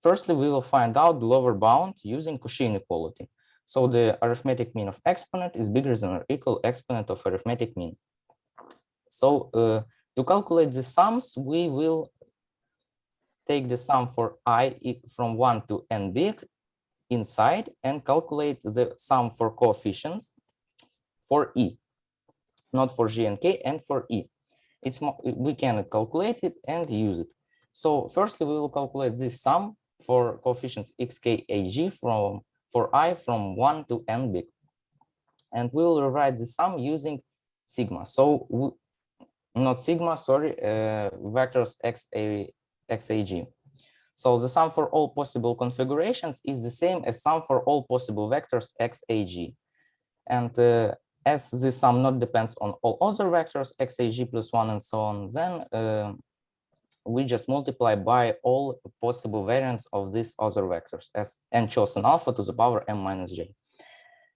Firstly, we will find out the lower bound using Cauchy inequality. So the arithmetic mean of exponent is bigger than or equal exponent of arithmetic mean. So to calculate the sums, we will take the sum for I from 1 to n big inside and calculate the sum for coefficients for E, not for G and K, and for E. We can calculate it and use it. So firstly, we will calculate this sum for coefficients x, k, a, g for I from 1 to n big. And we will rewrite the sum using sigma. So not sigma, sorry, vectors xag. So the sum for all possible configurations is the same as sum for all possible vectors xag. And as this sum not depends on all other vectors xag plus 1 and so on, then we just multiply by all possible variants of these other vectors as n chosen alpha to the power m minus j.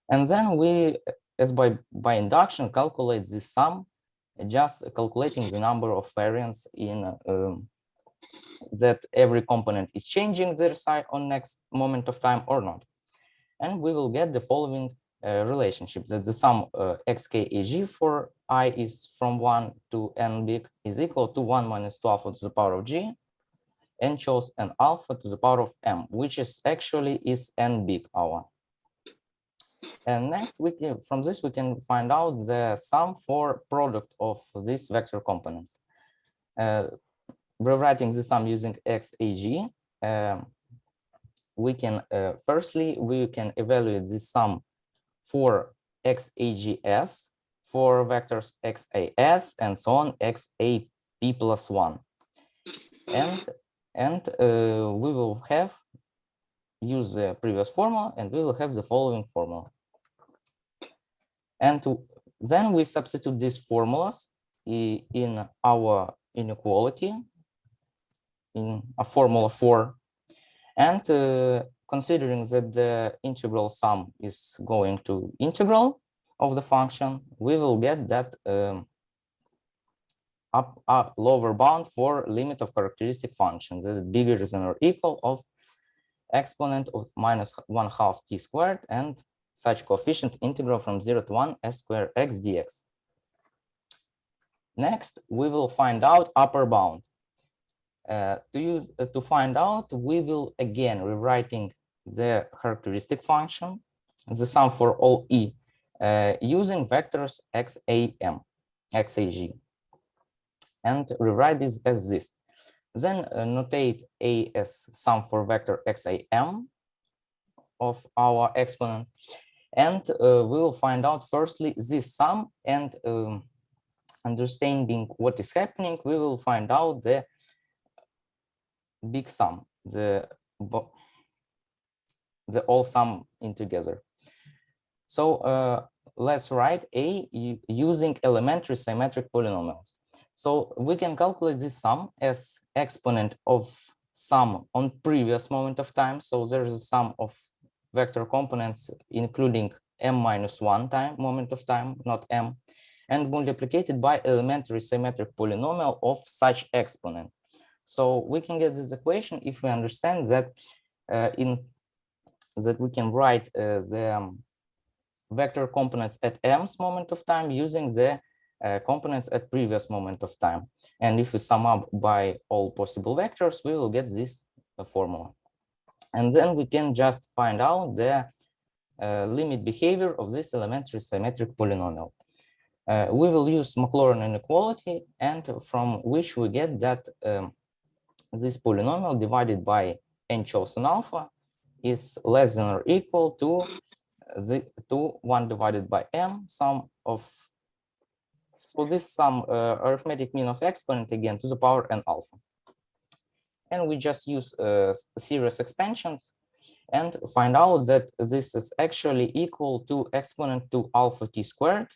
And then we, as by induction, calculate this sum, just calculating the number of variants in that every component is changing their sign on next moment of time or not. And we will get the following relationship, that the sum xkag for I is from 1 to n big is equal to 1 minus 2 alpha to the power of g, n chose n alpha to the power of m, which is actually is n big our. And next, from this we can find out the sum for product of these vector components. Rewriting the sum using xag, we can firstly we can evaluate this sum for xags for vectors xas and so on xap plus 1, and we will have use the previous formula, and we will have the following formula. And then we substitute these formulas in our inequality in a formula 4, and considering that the integral sum is going to integral of the function, we will get that up lower bound for limit of characteristic functions that is bigger than or equal of exponent of minus 1/2 t squared and such coefficient integral from 0 to 1 s squared x dx. Next, we will find out upper bound. To find out, we will again rewriting the characteristic function, the sum for all E, using vectors xag, and rewrite this as this. Then notate A as sum for vector xam of our exponent, and we will find out firstly this sum, and understanding what is happening, we will find out the big sum, the all sum in together. So let's write A using elementary symmetric polynomials. So we can calculate this sum as exponent of sum on previous moment of time. So there is a sum of vector components, including m-1 time, moment of time, not m, and multiplied by elementary symmetric polynomial of such exponent. So we can get this equation if we understand that we can write the vector components at m's moment of time using the components at previous moment of time. And if we sum up by all possible vectors, we will get this formula. And then we can just find out the limit behavior of this elementary symmetric polynomial. We will use Maclaurin inequality, and from which we get that this polynomial divided by n chosen alpha is less than or equal to 1 divided by m sum of, so this sum arithmetic mean of exponent again to the power n alpha. And we just use series expansions and find out that this is actually equal to exponent to alpha t squared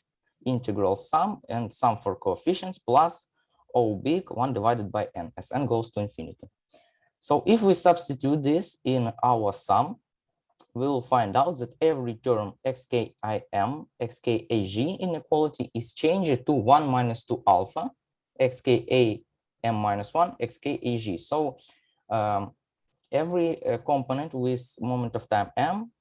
integral sum and sum for coefficients plus O big 1 divided by n as n goes to infinity. So if we substitute this in our sum, we will find out that every term xkim, xkag inequality is changed to 1 minus 2 alpha, xka m minus 1, xkag. So every component with moment of time m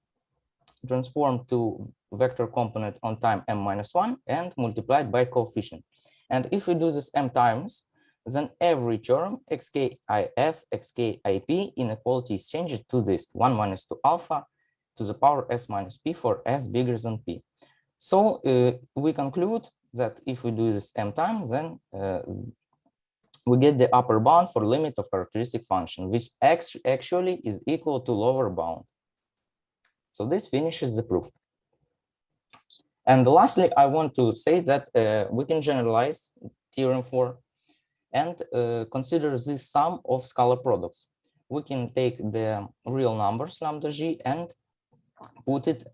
transformed to vector component on time m minus 1 and multiplied by coefficient. And if we do this m times, then every term xkis, xkip inequality is changed to this 1 minus 2 alpha to the power s minus p for s bigger than p. So we conclude that if we do this m times, then we get the upper bound for limit of characteristic function, which actually is equal to lower bound. So this finishes the proof. And lastly, I want to say that we can generalize theorem 4 and consider this sum of scalar products. We can take the real numbers lambda g and put it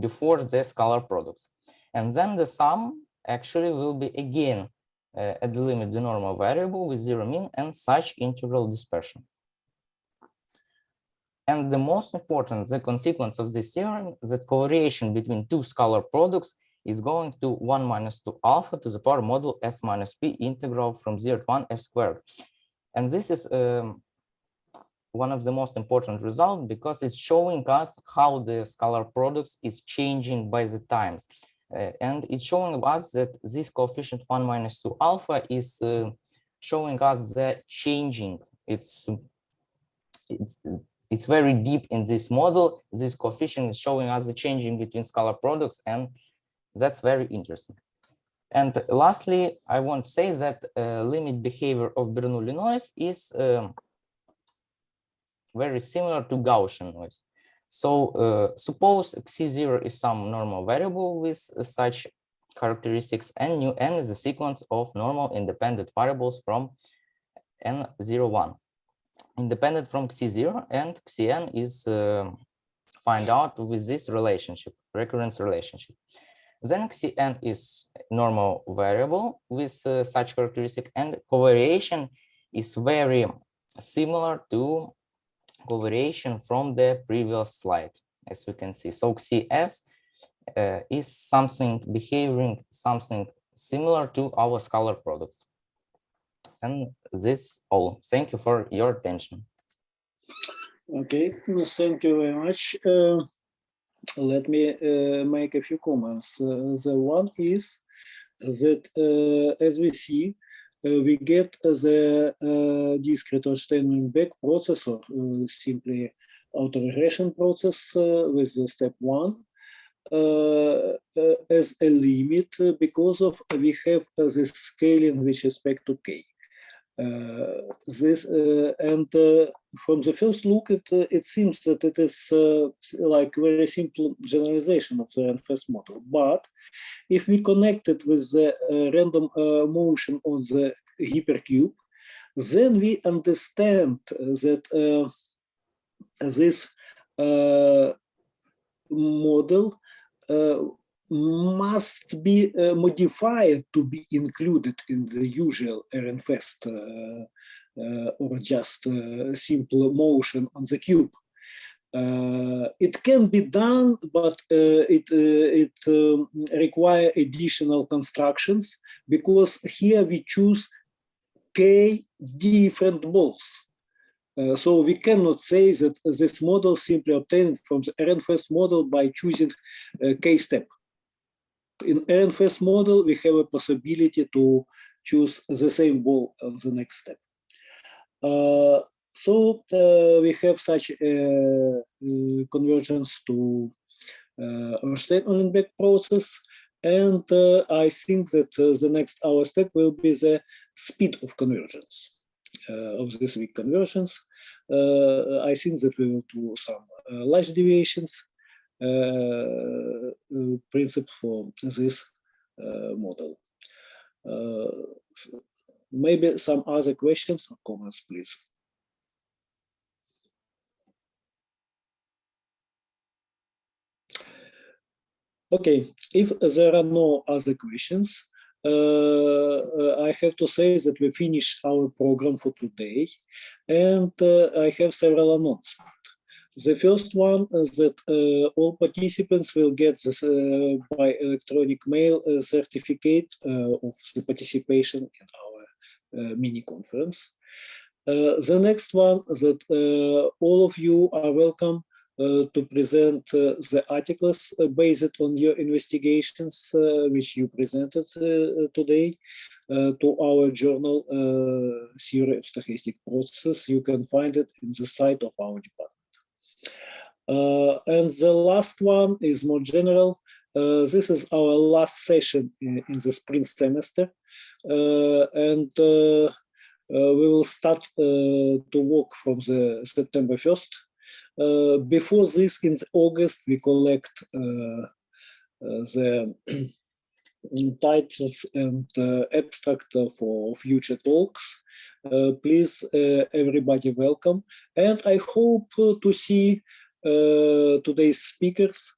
before the scalar products. And then the sum actually will be again at the limit the normal variable with zero mean and such integral dispersion. And the most important, the consequence of this theorem, that correlation between two scalar products is going to 1 minus 2 alpha to the power model s minus p integral from 0 to 1 f squared. And this is one of the most important results because it's showing us how the scalar products is changing by the times. And it's showing us that this coefficient 1 minus 2 alpha is showing us the changing. It's very deep in this model. This coefficient is showing us the changing between scalar products, and that's very interesting. And lastly, I want to say that limit behavior of Bernoulli noise is very similar to Gaussian noise. So suppose x0 is some normal variable with such characteristics, and nu n is a sequence of normal independent variables from n01. Independent from x0, and xn is find out with this relationship, recurrence relationship. Then xn is normal variable with such characteristic, and covariation is very similar to covariation from the previous slide, as we can see. So cs is something behaving something similar to our scalar products. And this all. Thank you for your attention. Okay, thank you very much. Let me make a few comments. The one is that, as we see, we get the discrete Ornstein-Beck processor, simply autoregression process with the step 1 as a limit because of we have this scaling with respect to k. From the first look, it seems that it is like very simple generalization of the Ehrenfest model. But if we connect it with the random motion on the hypercube, then we understand that this model must be modified to be included in the usual Ehrenfest or just simple motion on the cube. It can be done, but it requires additional constructions, because here we choose k different balls. So we cannot say that this model simply obtained from the Ehrenfest model by choosing k step. In Ehrenfest model, we have a possibility to choose the same ball on the next step. So we have such a convergence to Ornstein-Uhlenbeck process, and I think that the next our step will be the speed of convergence of this weak convergence. I think that we will do some large deviations principle for this model. Maybe some other questions or comments, please. Okay, if there are no other questions, I have to say that we finish our program for today, and I have several announcements. The first one is that all participants will get this by electronic mail a certificate of the participation in our mini conference. The next one is that all of you are welcome to present the articles based on your investigations which you presented today to our journal Theory of Stochastic Processes. You can find it in the site of our department. And the last one is more general. This is our last session in the spring semester, and we will start to work from the September 1st. Before this, in August, we collect the titles and abstract for future talks. Please, everybody welcome. And I hope to see today's speakers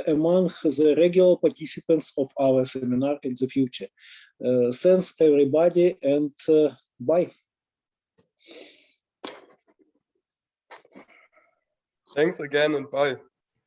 among the regular participants of our seminar in the future. Thanks, everybody, and bye. Thanks again, and bye.